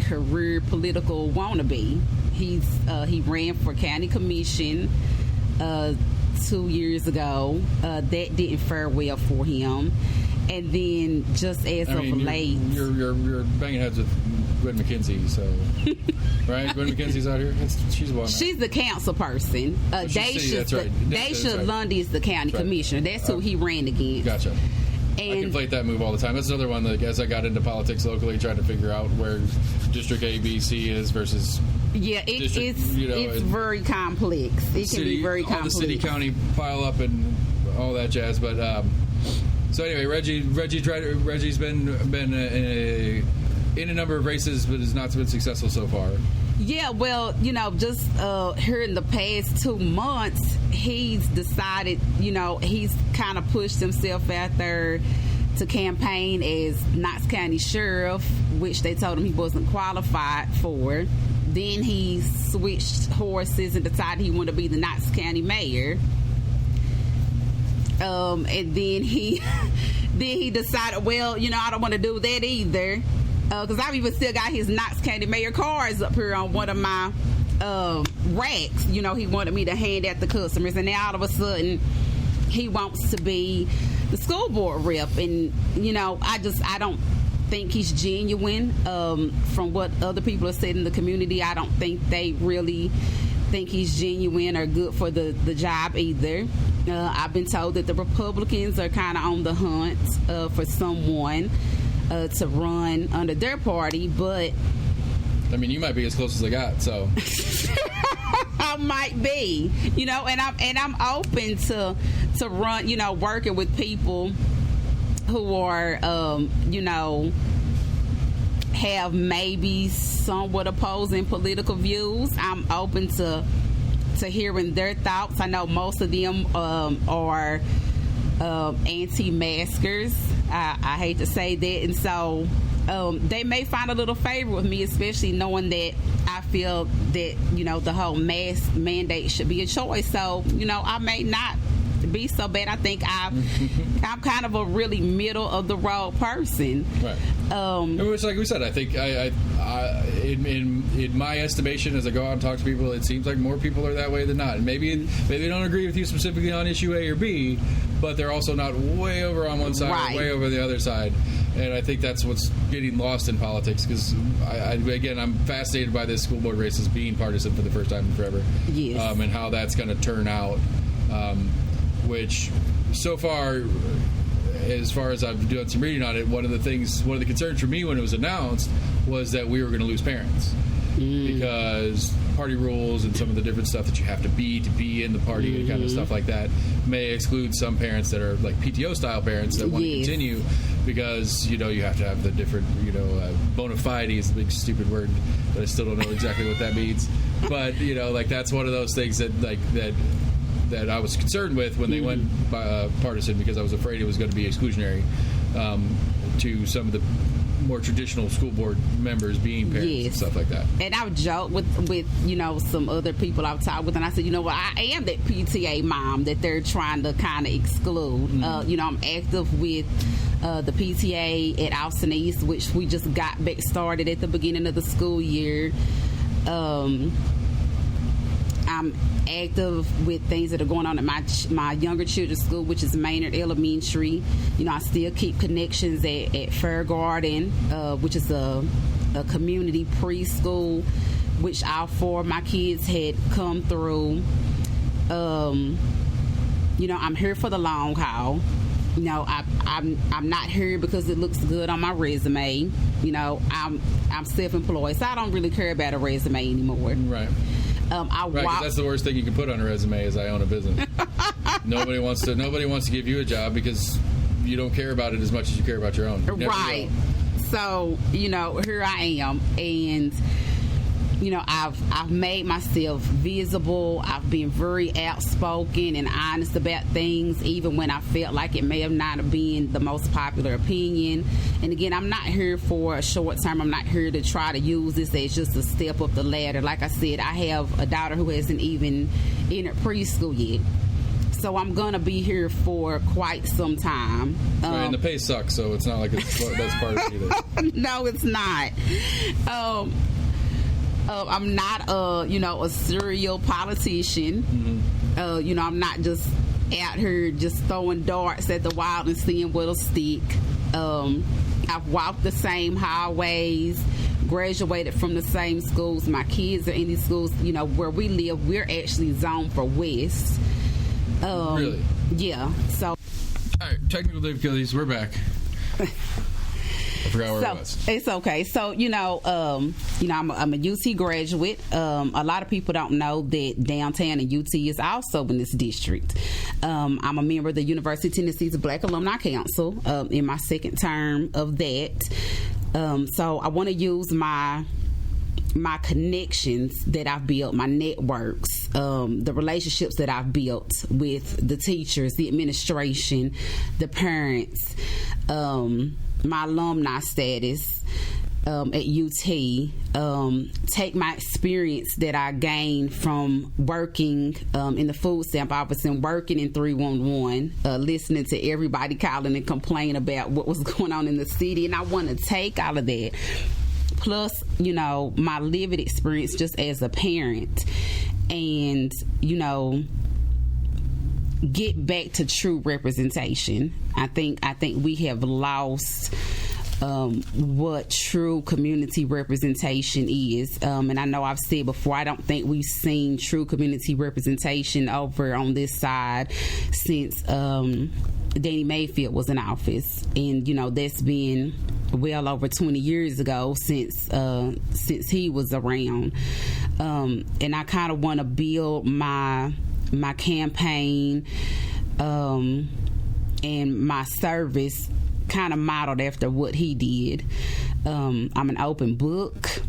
S2: career political wannabe. He ran for county commission 2 years ago. That didn't fare well for him. And then, just as of late,
S1: you're banging heads with Gwen McKenzie, so right? Gwen McKenzie's out here. She's one.
S2: She's the council person. Daisha Lundy is the county commissioner. That's who he ran against.
S1: Gotcha.
S2: And
S1: I conflate that move all the time. That's another one that, as I got into politics locally, trying to figure out where District A, B, C is versus.
S2: Yeah, it's very complex. It can be very complex.
S1: All the city county pile up and all that jazz, but. So anyway, Reggie's been in a number of races, but has not been successful so far.
S2: Yeah, well, just here in the past 2 months, he's decided, he's kind of pushed himself out there to campaign as Knox County Sheriff, which they told him he wasn't qualified for. Then he switched horses and decided he wanted to be the Knox County mayor. And then he decided, well, I don't want to do that either, because I've even still got his Knox County mayor cards up here on one of my racks. He wanted me to hand out the customers, and now all of a sudden he wants to be the school board rep, and I don't think he's genuine. From what other people have said in the community, I don't think they really think he's genuine or good for the job either. I've been told that the Republicans are kind of on the hunt for someone to run under their party, but
S1: I mean, you might be as close as I got, so
S2: I might be, and I'm open to run, working with people who are, have maybe somewhat opposing political views. I'm open to hearing their thoughts. I know most of them are anti-maskers. I hate to say that, and so they may find a little favor with me, especially knowing that I feel that the whole mask mandate should be a choice. So I may not be so bad. I think I'm kind of a really middle of the road person. Right.
S1: Which, like we said, I think I in my estimation, as I go out and talk to people, it seems like more people are that way than not. And maybe they don't agree with you specifically on issue A or B, but they're also not way over on one side or way over the other side. And I think that's what's getting lost in politics, because again, I'm fascinated by this school board races being partisan for the first time in forever. Yes. And how that's going to turn out. Which, so far as I've done some reading on it, one of the concerns for me when it was announced was that we were going to lose parents. Because party rules and some of the different stuff that you have to be in the party and kind of stuff like that may exclude some parents that are like PTO style parents that want to continue, because you have to have the different bona fides, the big stupid word that I still don't know exactly what that means, but that's one of those things that I was concerned with when they went partisan, because I was afraid it was going to be exclusionary to some of the more traditional school board members being parents and stuff like that. And
S2: I would joke with some other people I've talked with, and I said, I am that PTA mom that they're trying to kind of exclude. I'm active with the PTA at Austin East, which we just got back started at the beginning of the school year. I'm active with things that are going on at my younger children's school, which is Maynard Elementary. I still keep connections at Fair Garden, which is a community preschool, which all four of my kids had come through. I'm here for the long haul. I'm not here because it looks good on my resume. I'm self-employed, so I don't really care about a resume anymore.
S1: Right. Right, that's the worst thing you can put on a resume is I own a business. Nobody wants to give you a job because you don't care about it as much as you care about your own.
S2: Right. So, here I am, and I've made myself visible. I've been very outspoken and honest about things, even when I felt like it may have not been the most popular opinion. And again, I'm not here for a short term. I'm not here to try to use this as just a step up the ladder. Like I said, I have a daughter who hasn't even entered preschool yet. So I'm going to be here for quite some time.
S1: Right, and the pay sucks, so it's not like that's part of it either.
S2: No, it's not. I'm not a serial politician. I'm not just out here just throwing darts at the wall and seeing what'll stick. I've walked the same highways, graduated from the same schools. My kids are in these schools. Where we live, we're actually zoned for West.
S1: Really?
S2: Yeah. So.
S1: All right, technical difficulties. We're back. I forgot where it was. It's
S2: okay. So, I'm a UT graduate. A lot of people don't know that downtown and UT is also in this district. I'm a member of the University of Tennessee's Black Alumni Council in my second term of that. So I want to use my connections that I've built, my networks, the relationships that I've built with the teachers, the administration, the parents, my alumni status, at UT, take my experience that I gained from working in the food stamp office and working in 311, listening to everybody calling and complaining about what was going on in the city. And I want to take all of that, plus, my lived experience just as a parent, and, get back to true representation. I think we have lost what true community representation is, and I know I've said before, I don't think we've seen true community representation over on this side since Danny Mayfield was in office, and that's been well over 20 years ago since he was around, and I kind of want to build my campaign and my service kind of modeled after what he did. I'm an open book.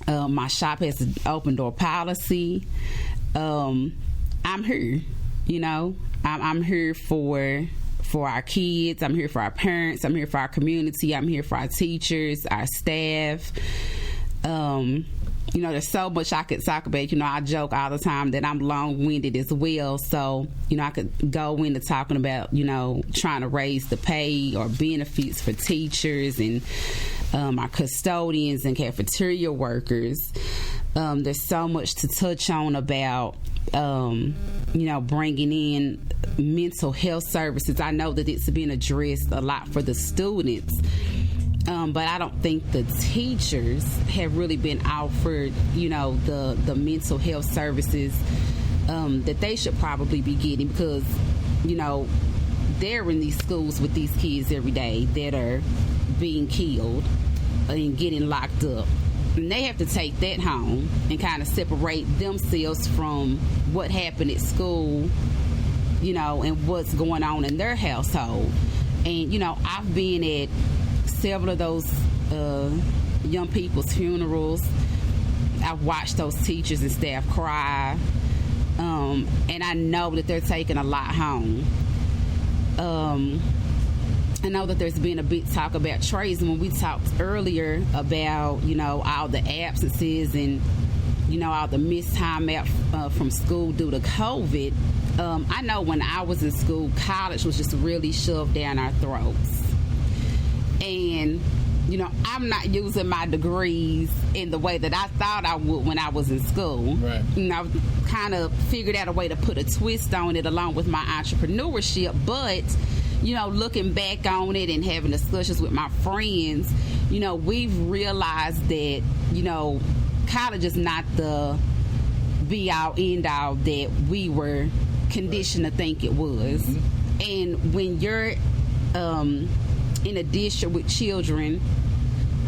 S2: My shop has an open door policy. I'm here, I'm here for our kids. I'm here for our parents. I'm here for our community. I'm here for our teachers, our staff. There's so much I could talk about. I joke all the time that I'm long-winded as well. So, I could go into talking about, trying to raise the pay or benefits for teachers and our custodians and cafeteria workers. There's so much to touch on about, bringing in mental health services. I know that it's been addressed a lot for the students. But I don't think the teachers have really been offered, the mental health services that they should probably be getting, because, they're in these schools with these kids every day that are being killed and getting locked up. And they have to take that home and kind of separate themselves from what happened at school, and what's going on in their household. And, I've been at several of those young people's funerals. I've watched those teachers and staff cry, and I know that they're taking a lot home. I know that there's been a big talk about trades, and when we talked earlier about all the absences and all the missed time out from school due to COVID, I know when I was in school, college was just really shoved down our throats. And, I'm not using my degrees in the way that I thought I would when I was in school.
S1: Right.
S2: I've kind of figured out a way to put a twist on it along with my entrepreneurship. But, looking back on it and having discussions with my friends, we've realized that, college is not the be-all, end-all that we were conditioned to think it was. Mm-hmm. And when you're in a district with children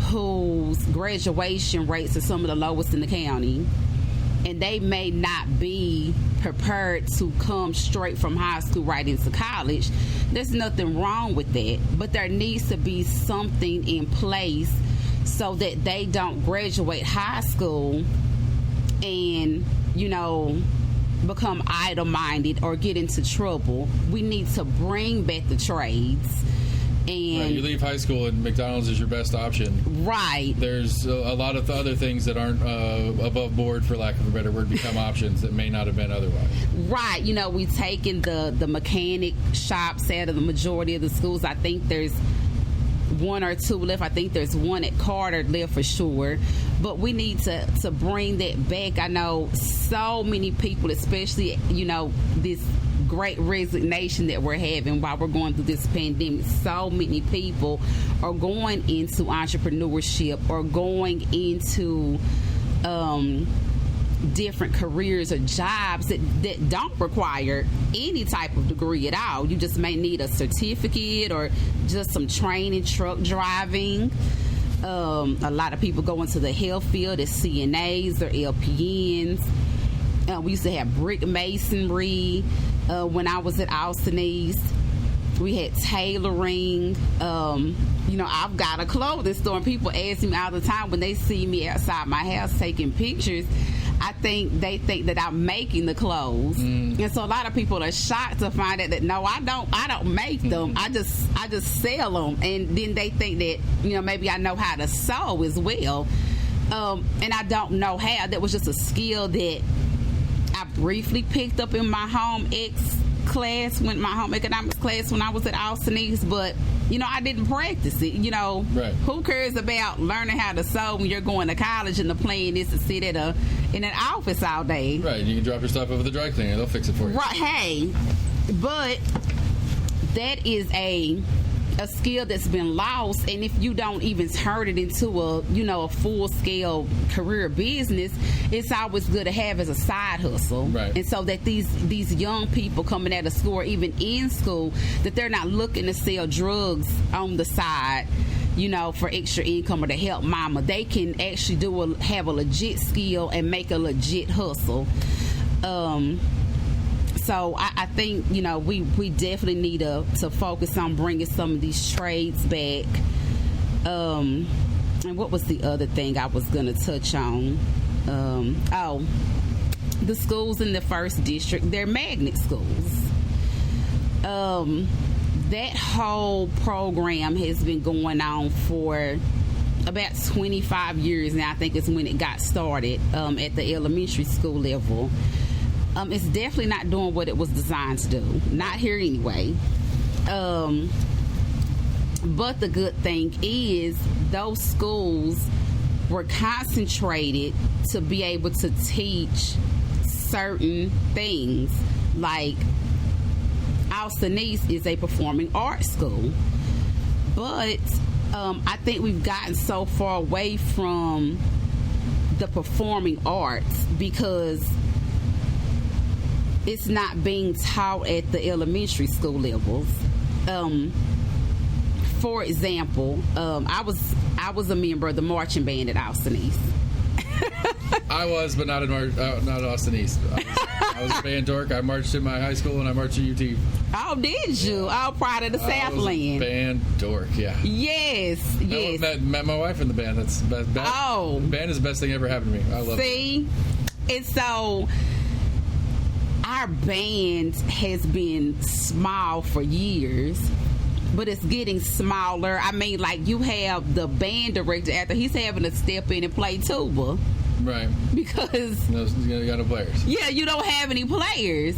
S2: whose graduation rates are some of the lowest in the county, and they may not be prepared to come straight from high school right into college, there's nothing wrong with that. But there needs to be something in place so that they don't graduate high school and, become idle-minded or get into trouble. We need to bring back the trades. And
S1: right, you leave high school and McDonald's is your best option.
S2: Right.
S1: There's a lot of other things that aren't above board, for lack of a better word, become options that may not have been otherwise.
S2: Right. We've taken the mechanic shops out of the majority of the schools. I think there's one or two left. I think there's one at Carter left for sure. But we need to bring that back. I know so many people, especially, this great resignation that we're having while we're going through this pandemic. So many people are going into entrepreneurship or going into different careers or jobs that don't require any type of degree at all. You just may need a certificate or just some training, truck driving. A lot of people go into the health field as CNAs or LPNs. We used to have brick masonry when I was at Austin East. We had tailoring. I've got a clothing store, and people ask me all the time when they see me outside my house taking pictures. I think they think that I'm making the clothes, and so a lot of people are shocked to find out that no, I don't make them. I just sell them, and then they think that maybe I know how to sew as well, and I don't know how. That was just a skill that I briefly picked up in my home economics class when I was at Austin East, but I didn't practice it.
S1: Right.
S2: Who cares about learning how to sew when you're going to college and the plan is to sit in an office all day?
S1: Right. You can drop your stuff over the dry cleaner; they'll fix it for you.
S2: Right. Hey, but that is a skill that's been lost, and if you don't even turn it into a full-scale career business, it's always good to have as a side hustle.
S1: Right.
S2: And so that these young people coming out of school, or even in school, that they're not looking to sell drugs on the side, for extra income or to help mama. They can actually have a legit skill and make a legit hustle. So I think, we definitely need to focus on bringing some of these trades back. And what was the other thing I was going to touch on? The schools in the first district, they're magnet schools. That whole program has been going on for about 25 years now. I think it's when it got started at the elementary school level. It's definitely not doing what it was designed to do. Not here anyway. But the good thing is those schools were concentrated to be able to teach certain things. Like Austin East is a performing arts school. But I think we've gotten so far away from the performing arts because it's not being taught at the elementary school levels. For example, I was a member of the marching band at Austin East.
S1: I was, but not at Austin East. I was a band dork. I marched in my high school and I marched at UT.
S2: Oh, did you? Yeah. Oh, proud of the Southland.
S1: Band dork, yeah.
S2: Yes.
S1: Met my wife in the band. That's the best. Band is the best thing ever happened to me. I love it.
S2: See? And so our band has been small for years, but it's getting smaller. I mean, like, you have the band director after he's having to step in and play tuba.
S1: Right.
S2: Because
S1: you got no players.
S2: Yeah, you don't have any players.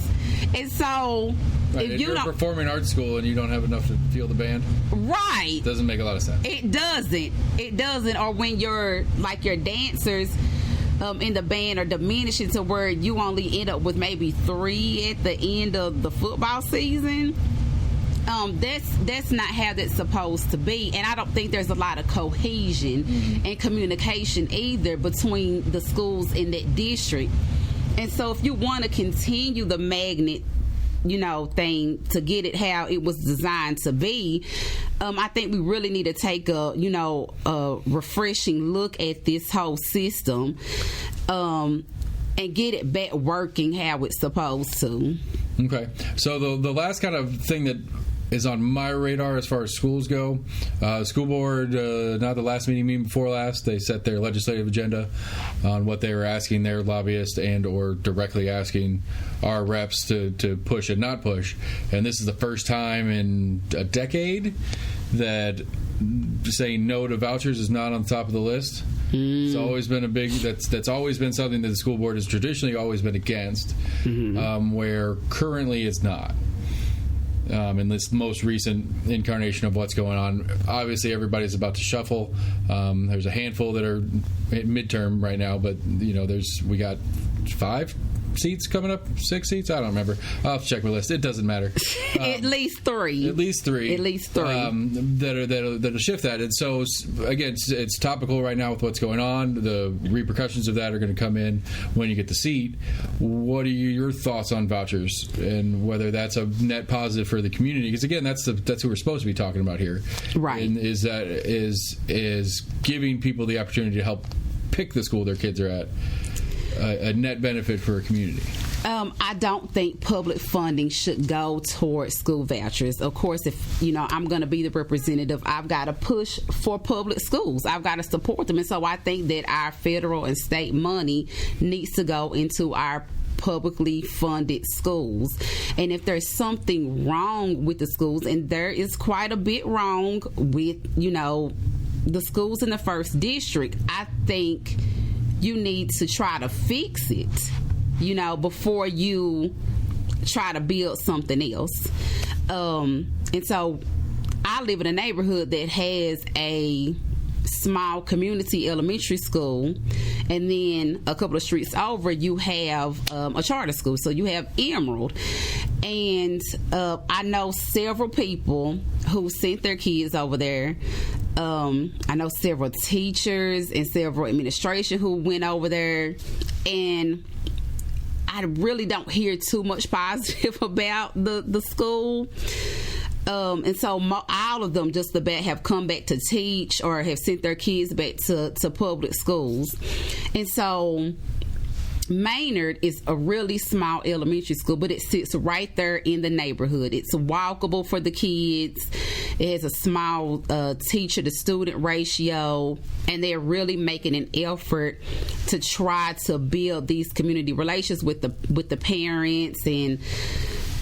S2: And so
S1: right. If you're a performing arts school and you don't have enough to field the band,
S2: right,
S1: it doesn't make a lot of sense.
S2: It doesn't. Or when your dancers in the band are diminishing to where you only end up with maybe 3 at the end of the football season. That's not how that's supposed to be, and I don't think there's a lot of cohesion and communication either between the schools in that district. And so if you want to continue the magnet thing to get it how it was designed to be, I think we really need to take a refreshing look at this whole system and get it back working how it's supposed to.
S1: Okay, so the last kind of thing that is on my radar as far as schools go, school board, not the last meeting before last, they set their legislative agenda on what they were asking their lobbyists and or directly asking our reps to push and not push. And this is the first time in a decade that saying no to vouchers is not on the top of the list. It's always been that's always been something that the school board has traditionally always been against, where currently it's not. In this most recent incarnation of what's going on, obviously everybody's about to shuffle. There's a handful that are midterm right now, but we got 5 seats coming up, 6 seats. I don't remember. I'll have to check my list. It doesn't matter.
S2: At least three.
S1: That'll shift that. And so again, it's topical right now with what's going on. The repercussions of that are going to come in when you get the seat. What are your thoughts on vouchers and whether that's a net positive for the community? Because again, that's who we're supposed to be talking about here.
S2: Right.
S1: And is giving people the opportunity to help pick the school their kids are at a net benefit for a community?
S2: I don't think public funding should go towards school vouchers. Of course, if I'm going to be the representative, I've got to push for public schools. I've got to support them. And so I think that our federal and state money needs to go into our publicly funded schools. And if there's something wrong with the schools, and there is quite a bit wrong with, the schools in the first district, I think you need to try to fix it, before you try to build something else. And so I live in a neighborhood that has a small community elementary school, and then a couple of streets over you have a charter school. So you have Emerald, and I know several people who sent their kids over there. I know several teachers and several administration who went over there, and I really don't hear too much positive about the school. And so all of them just about have come back to teach or have sent their kids back to public schools. And so Maynard is a really small elementary school, but it sits right there in the neighborhood. It's walkable for the kids. It has a small teacher to student ratio, and they're really making an effort to try to build these community relations with the parents and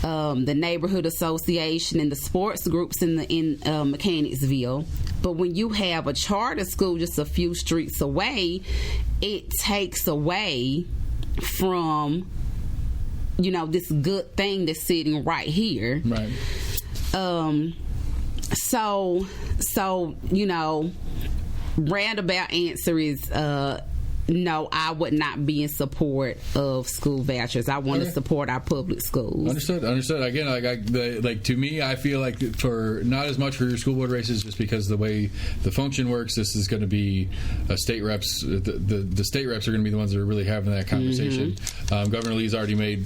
S2: the neighborhood association and the sports groups in Mechanicsville. But when you have a charter school just a few streets away, it takes away from this good thing that's sitting right here.
S1: Right.
S2: So roundabout answer is no, I would not be in support of school vouchers. I want to support our public schools.
S1: Understood. Again, to me, I feel like for not as much for your school board races, just because the way the function works, this is going to be state reps. The state reps are going to be the ones that are really having that conversation. Mm-hmm. Governor Lee's already made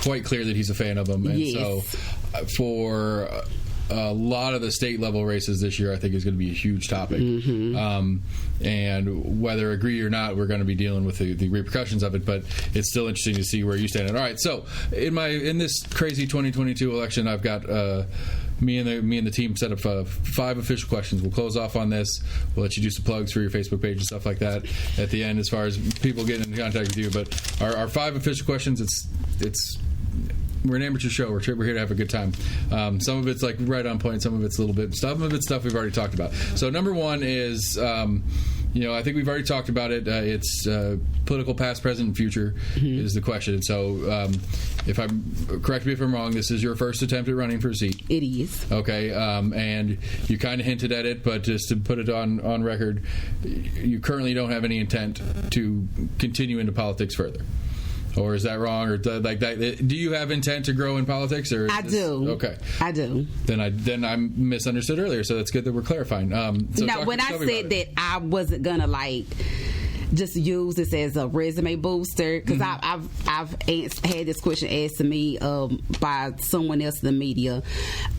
S1: quite clear that he's a fan of them, and so for a lot of the state level races this year, I think, is going to be a huge topic. Mm-hmm. And whether agree or not, we're going to be dealing with the repercussions of it. But it's still interesting to see where you stand. All right, so in this crazy 2022 election, I've got me and the team set up 5 official questions. We'll close off on this. We'll let you do some plugs for your Facebook page and stuff like that at the end, as far as people getting in contact with you. But our 5 official questions, it's we're an amateur show. We're here to have a good time. Some of it's like right on point. Some of it's a little bit. Some of it's stuff we've already talked about. So number 1 is, I think we've already talked about it. It's political past, present, and future is the question. And so, correct me if I'm wrong, this is your first attempt at running for a seat.
S2: It is.
S1: Okay, and you kind of hinted at it, but just to put it on record, you currently don't have any intent to continue into politics further. Or is that wrong? Or like that? Do you have intent to grow in politics? Or
S2: I do.
S1: Okay,
S2: I do.
S1: Then I misunderstood earlier. So that's good that we're clarifying.
S2: When I said that I wasn't gonna just use this as a resume booster, because I've had this question asked to me by someone else in the media,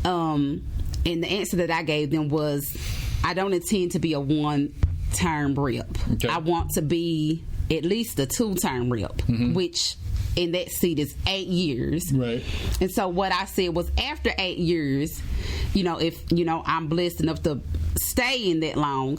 S2: and the answer that I gave them was, I don't intend to be a one-term rep. Okay. I want to be at least a 2-term rep, which in that seat is 8 years.
S1: Right.
S2: And so what I said was, after 8 years, if I'm blessed enough to stay in that long,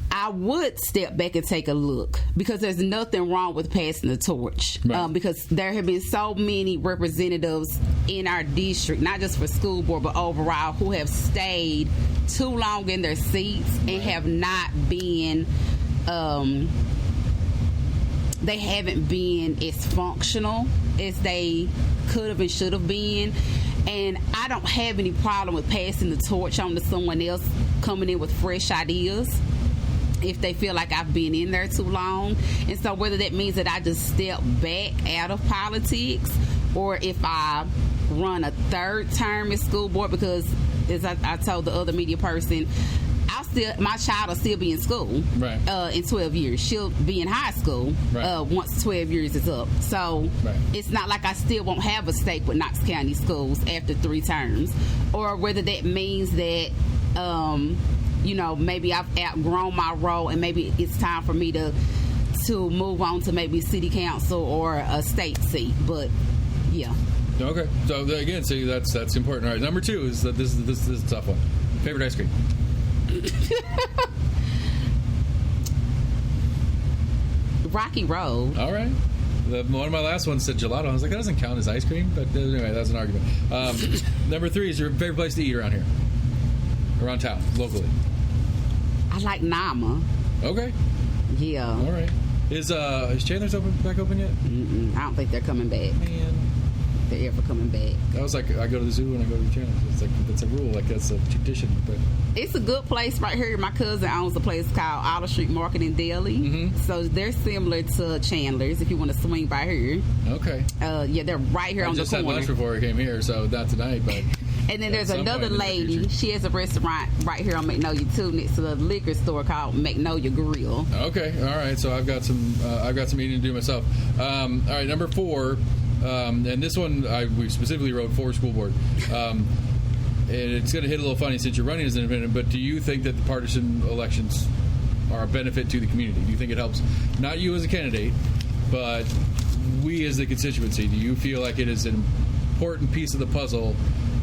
S2: I would step back and take a look, because there's nothing wrong with passing the torch. Right. Because there have been so many representatives in our district, not just for school board but overall, who have stayed too long in their seats and have not been they haven't been as functional as they could have and should have been. And I don't have any problem with passing the torch on to someone else coming in with fresh ideas if they feel like I've been in there too long. And so whether that means that I just step back out of politics, or if I run a 3rd term at school board, because as I told the other media person, my child will still be in school.
S1: Right.
S2: In 12 years. She'll be in high school. Right. Once 12 years is up. So It's not like I still won't have a stake with Knox County Schools after 3 terms. Or whether that means that maybe I've outgrown my role and maybe it's time for me to move on to maybe city council or a state seat. But Yeah.
S1: Okay. So again, see, that's important. All right. Number 2 is that this is a tough one. Favorite ice cream.
S2: Rocky Road.
S1: All right. One of my last ones said gelato. I was like, that doesn't count as ice cream, but anyway, that's an argument. Number 3 is your favorite place to eat around here, around town, locally.
S2: I like Nama.
S1: Okay.
S2: Yeah.
S1: All right. Is Chandler's back open yet?
S2: I don't think they're coming back.
S1: Man,
S2: They're ever coming back.
S1: I was like, I go to the zoo and I go to Chandler's. It's like that's a rule. Like that's a tradition. But
S2: it's a good place right here. My cousin owns a place called Outer Street Market in Delhi.
S1: Mm-hmm.
S2: So they're similar to Chandler's if you want to swing by here.
S1: Okay.
S2: Yeah, they're right here on the corner.
S1: I just had lunch before I came here, so not tonight, but.
S2: And then there's another lady. She has a restaurant right here on Magnolia too, next to the liquor store called Magnolia Grill.
S1: Okay, all right. So I've got some eating to do myself. All right, number 4, and this one we specifically wrote for school board. And it's going to hit a little funny since you're running as an independent. But do you think that the partisan elections are a benefit to the community? Do you think it helps not you as a candidate, but we as the constituency? Do you feel like it is an important piece of the puzzle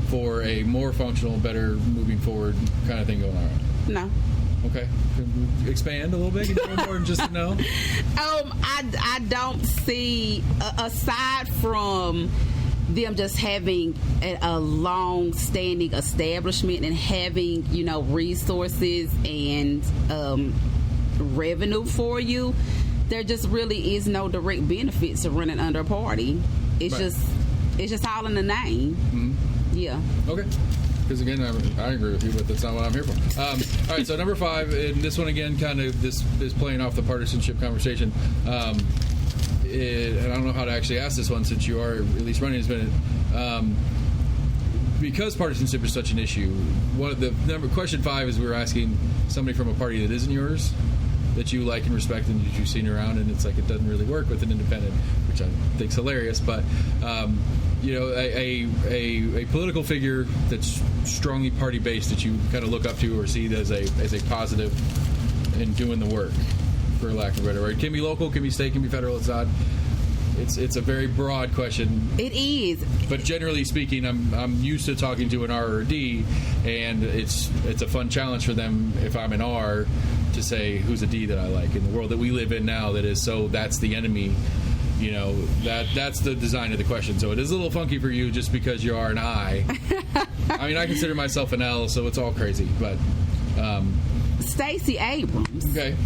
S1: for a more functional, better moving forward kind of thing going on?
S2: No.
S1: Okay. Can we expand a little bit? Get more than just to know.
S2: I don't see, aside from them just having a long-standing establishment and having, resources and revenue for you, there just really is no direct benefits to running under a party. It's right. It's just all in the name.
S1: Mm-hmm.
S2: Yeah.
S1: Okay. Because again, I agree with you, but that's not what I'm here for. All right, so number 5, and this one again, kind of this is playing off the partisanship conversation. And I don't know how to actually ask this one since you are at least running as been. Because partisanship is such an issue. Question 5 is we were asking somebody from a party that isn't yours, that you like and respect and that you've seen around, and it's like it doesn't really work with an independent, which I think's hilarious. But a political figure that's strongly party based that you kind of look up to or see as a positive in doing the work, for lack of a better word. It can be local, can be state, can be federal. It's not. It's a very broad question.
S2: It is.
S1: But generally speaking, I'm used to talking to an R or a D, and it's a fun challenge for them if I'm an R to say who's a D that I like in the world that we live in now. That is so that's the enemy. That's the design of the question. So it is a little funky for you just because you are an I. I mean, I consider myself an L, so it's all crazy. But
S2: Stacey Abrams.
S1: Okay.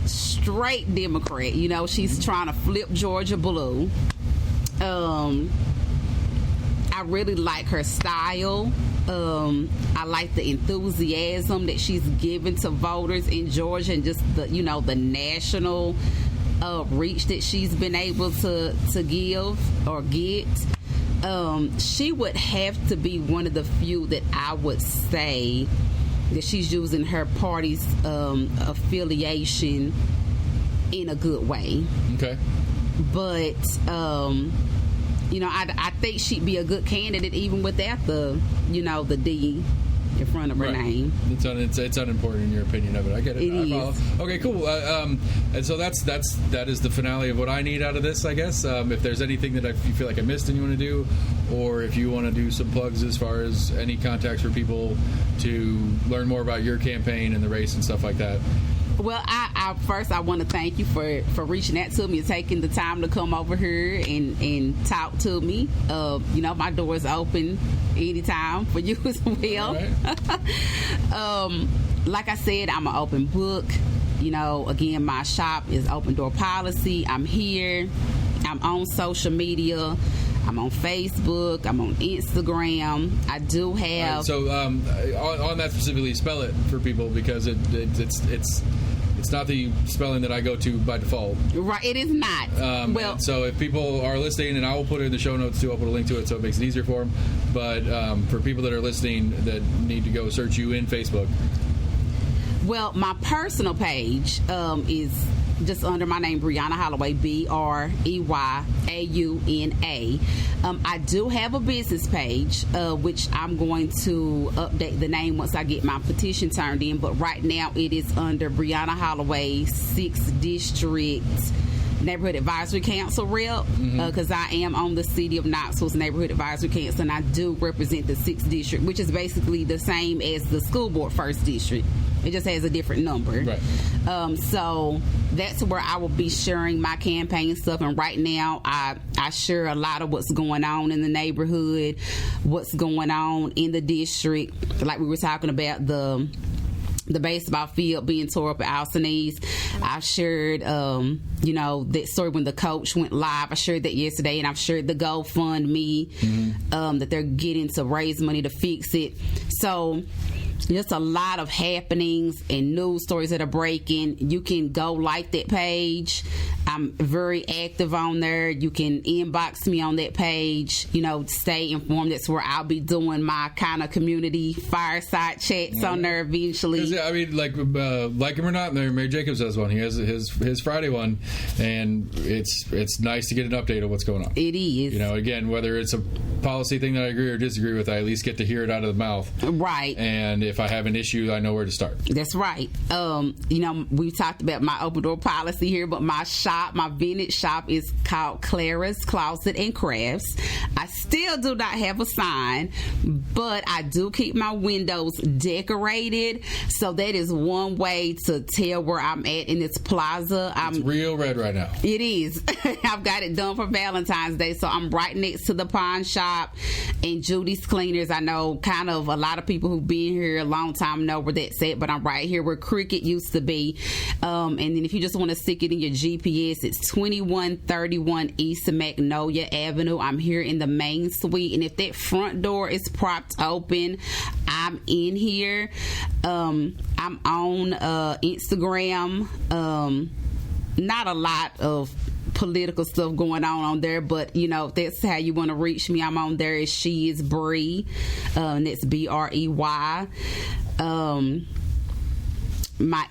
S2: Straight Democrat. She's trying to flip Georgia blue. I really like her style. I like the enthusiasm that she's given to voters in Georgia and just the national reach that she's been able to give or get. She would have to be one of the few that I would say that she's using her party's affiliation in a good way.
S1: Okay.
S2: But, I think she'd be a good candidate even without the D in front of her name.
S1: It's unimportant in your opinion of it. I get it.
S2: It is.
S1: Okay, cool. And so that is the finale of what I need out of this, I guess. If there's anything that you feel like I missed and you want to do, or if you want to do some plugs as far as any contacts for people to learn more about your campaign and the race and stuff like that.
S2: Well, I first I want to thank you for reaching out to me and taking the time to come over here and talk to me. My door is open anytime for you as well. Right. Like I said, I'm an open book. Again, my shop is Open Door Policy. I'm here. I'm on social media. I'm on Facebook. I'm on Instagram. I do have.
S1: Right, so on that specifically, spell it for people because it's not the spelling that I go to by default.
S2: Right, it is not.
S1: So if people are listening, and I will put it in the show notes too, I'll put a link to it so it makes it easier for them. But for people that are listening that need to go search you in Facebook.
S2: Well, my personal page is just under my name, Breyauna Holloway, Breyauna. I do have a business page, which I'm going to update the name once I get my petition turned in. But right now, it is under Breyauna Holloway, 6th District, neighborhood advisory council rep, because I am on the City of Knoxville's neighborhood advisory council, and I do represent the 6th district, which is basically the same as the school board 1st district. It just has a different number.
S1: Right.
S2: So that's where I will be sharing my campaign stuff. And right now, I share a lot of what's going on in the neighborhood, what's going on in the district. Like we were talking about the baseball field being tore up at Alcinese. I shared, that story when the coach went live. I shared that yesterday, and I've shared the GoFundMe that they're getting to raise money to fix it. So just a lot of happenings and news stories that are breaking. You can go like that page. I'm very active on there. You can inbox me on that page. Stay informed. That's where I'll be doing my kind of community fireside chats on there eventually.
S1: I mean, like him or not, Mary Jacobs has one. He has his Friday one, and it's nice to get an update of what's going on.
S2: It is.
S1: Again, whether it's a policy thing that I agree or disagree with, I at least get to hear it out of the mouth.
S2: Right.
S1: And if I have an issue, I know where to start.
S2: That's right. We've talked about my open door policy here, but my vintage shop is called Clara's Closet and Crafts. I still do not have a sign, but I do keep my windows decorated. So that is one way to tell where I'm at in this plaza.
S1: It's real red right now.
S2: It is. I've got it done for Valentine's Day. So I'm right next to the pawn shop and Judy's Cleaners. I know kind of a lot of people who've been here a long time know where that's at, but I'm right here where Cricket used to be. And then if you just want to stick it in your GPS, it's 2131 East Magnolia Avenue. I'm here in the main suite, and if that front door is propped open, I'm in here. I'm on Instagram. Not a lot of political stuff going on there, but if that's how you want to reach me, I'm on there. She is Bree, and that's Brey. My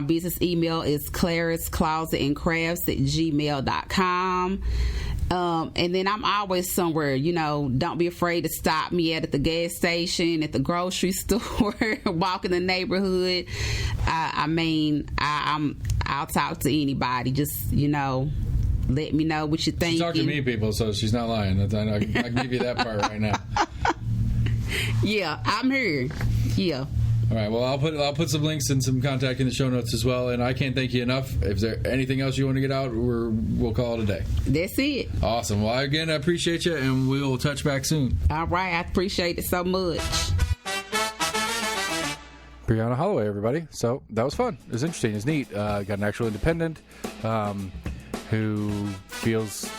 S2: business email is clarasclosetandcrafts@gmail.com. And then I'm always somewhere, don't be afraid to stop me at the gas station, at the grocery store, walk in the neighborhood. I'll talk to anybody. Just, let me know what you think.
S1: She's talking to me, people, so she's not lying. I can give you that part right now.
S2: Yeah, I'm here. Yeah.
S1: All right. Well, I'll put some links and some contact in the show notes as well. And I can't thank you enough. If there anything else you want to get out, we'll call it a day.
S2: That's it.
S1: Awesome. Well, again, I appreciate you, and we'll touch back soon.
S2: All right. I appreciate it so much.
S1: Breyauna Holloway, everybody. So that was fun. It was interesting. It was neat. Got an actual independent who feels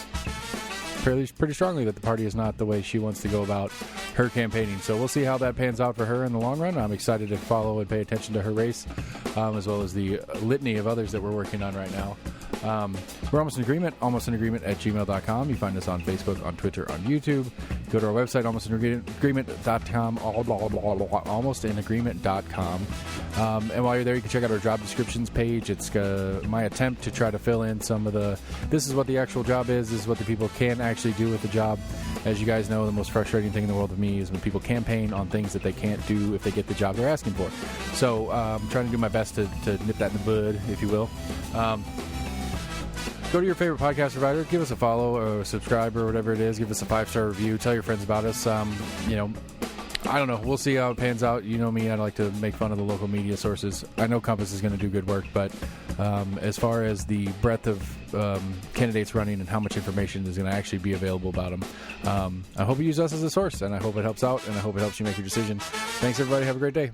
S1: pretty strongly that the party is not the way she wants to go about her campaigning. So we'll see how that pans out for her in the long run. I'm excited to follow and pay attention to her race, as well as the litany of others that we're working on right now. We're almost in agreement @gmail.com. You find us on Facebook, on Twitter, on YouTube. Go to our website, almostinagreement.com, almostinagreement.com. And while you're there, you can check out our job descriptions page. It's my attempt to try to fill in some of this is what the actual job is, this is what the people can actually do with the job. As you guys know, the most frustrating thing in the world of me is when people campaign on things that they can't do if they get the job they're asking for. So I'm trying to do my best to nip that in the bud, if you will. Go to your favorite podcast provider, give us a follow or a subscribe or whatever it is. Give us a 5-star review. Tell your friends about us. I don't know. We'll see how it pans out. You know me, I like to make fun of the local media sources. I know Compass is going to do good work, but as far as the breadth of candidates running and how much information is going to actually be available about them, I hope you use us as a source, and I hope it helps out, and I hope it helps you make your decision. Thanks, everybody. Have a great day.